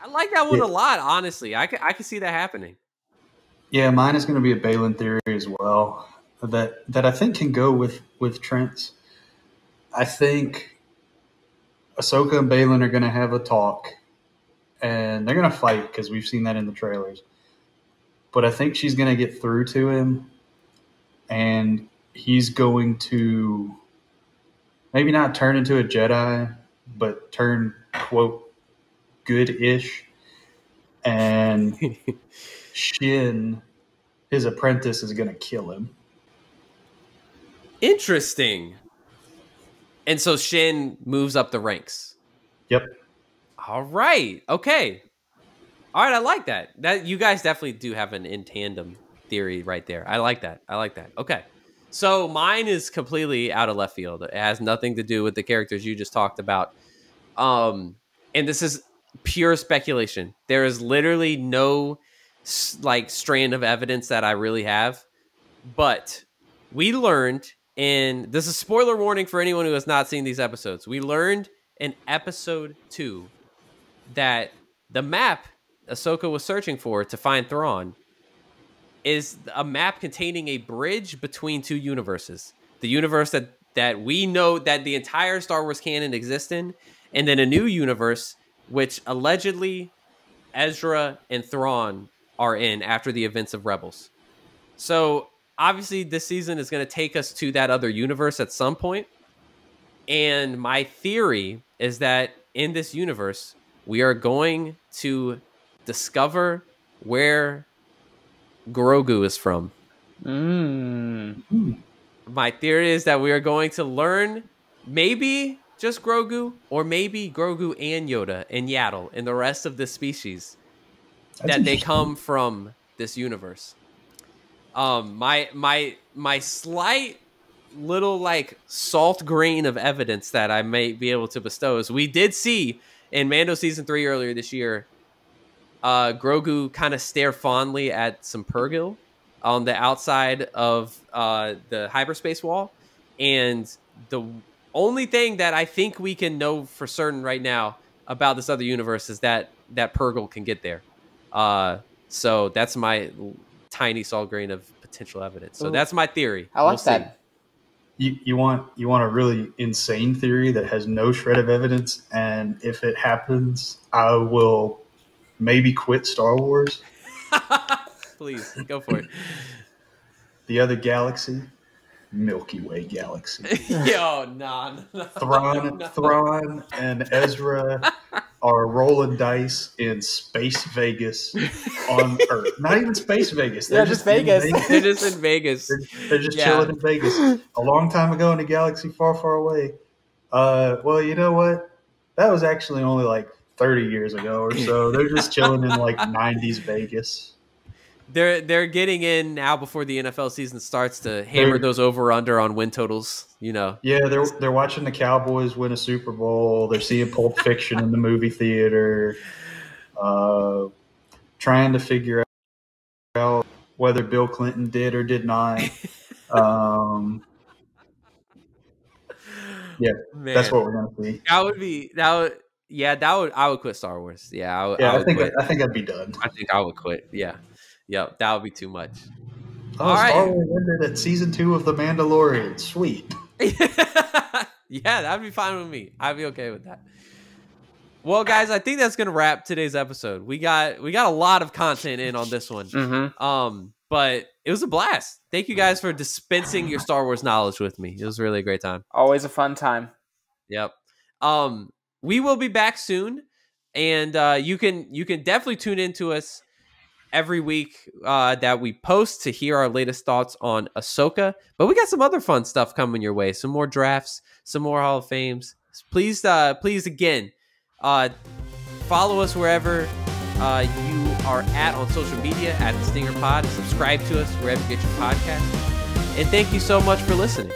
I like that one a lot, honestly. I can see that happening.
Yeah, mine is going to be a Baylan theory as well that I think can go with Trent's. I think Ahsoka and Baylan are going to have a talk, and they're going to fight because we've seen that in the trailers. But I think she's going to get through to him, and he's going to maybe not turn into a Jedi, but turn, quote, good-ish. And Shin, his apprentice, is going to kill him.
Interesting. And so Shin moves up the ranks.
Yep.
All right. Okay. All right. I like that. That you guys definitely do have an in tandem theory right there. I like that. Okay. So mine is completely out of left field. It has nothing to do with the characters you just talked about. And this is pure speculation. There is literally no strand of evidence that I really have. But we learned this is spoiler warning for anyone who has not seen these episodes. We learned in episode 2 that the map Ahsoka was searching for to find Thrawn is a map containing a bridge between two universes. The universe that we know that the entire Star Wars canon exists in, and then a new universe which allegedly Ezra and Thrawn are in after the events of Rebels. So obviously this season is going to take us to that other universe at some point. And my theory is that in this universe, we are going to discover where Grogu is from. My theory is that we are going to learn maybe just Grogu, or maybe Grogu and Yoda and Yaddle and the rest of this species that they come from this universe. My slight little salt grain of evidence that I may be able to bestow is we did see in Mando season 3 earlier this year, Grogu kind of stare fondly at some Purrgil on the outside of the hyperspace wall, and the only thing that I think we can know for certain right now about this other universe is that Purgle can get there. So that's my tiny small grain of potential evidence. So
Ooh,
that's my theory.
I like
We'll see.
that.
You want a really insane theory that has no shred of evidence, and if it happens, I will maybe quit Star Wars.
Please go for it.
The other galaxy, Milky Way galaxy.
Yo, no.
Thrawn and Ezra are rolling dice in Space Vegas on Earth. Not even Space Vegas. They're
just Vegas.
They're just in Vegas.
They're just chilling in Vegas. A long time ago in a galaxy far, far away. Well, you know what? That was actually only like 30 years ago or so. They're just chilling in like 90s Vegas.
They're getting in now before the NFL season starts to hammer those over under on win totals. You know.
Yeah, they're watching the Cowboys win a Super Bowl. They're seeing Pulp Fiction in the movie theater. Trying to figure out whether Bill Clinton did or did not. Yeah, man, that's what we're gonna see.
I would quit Star Wars. Yeah,
I think I'd be done.
I think I would quit. Yeah. Yep, that would be too much.
Oh, Star Wars ended at season 2 of The Mandalorian. Sweet.
Yeah, that'd be fine with me. I'd be okay with that. Well, guys, I think that's gonna wrap today's episode. We got a lot of content in on this one.
Mm-hmm.
But it was a blast. Thank you guys for dispensing your Star Wars knowledge with me. It was really a great time.
Always a fun time.
Yep. We will be back soon, and you can definitely tune into us every week that we post to hear our latest thoughts on Ahsoka. But we got some other fun stuff coming your way. Some more drafts, some more Hall of Fames. Please again, follow us wherever you are at on social media at The Stinger Pod. Subscribe to us wherever you get your podcast. And thank you so much for listening.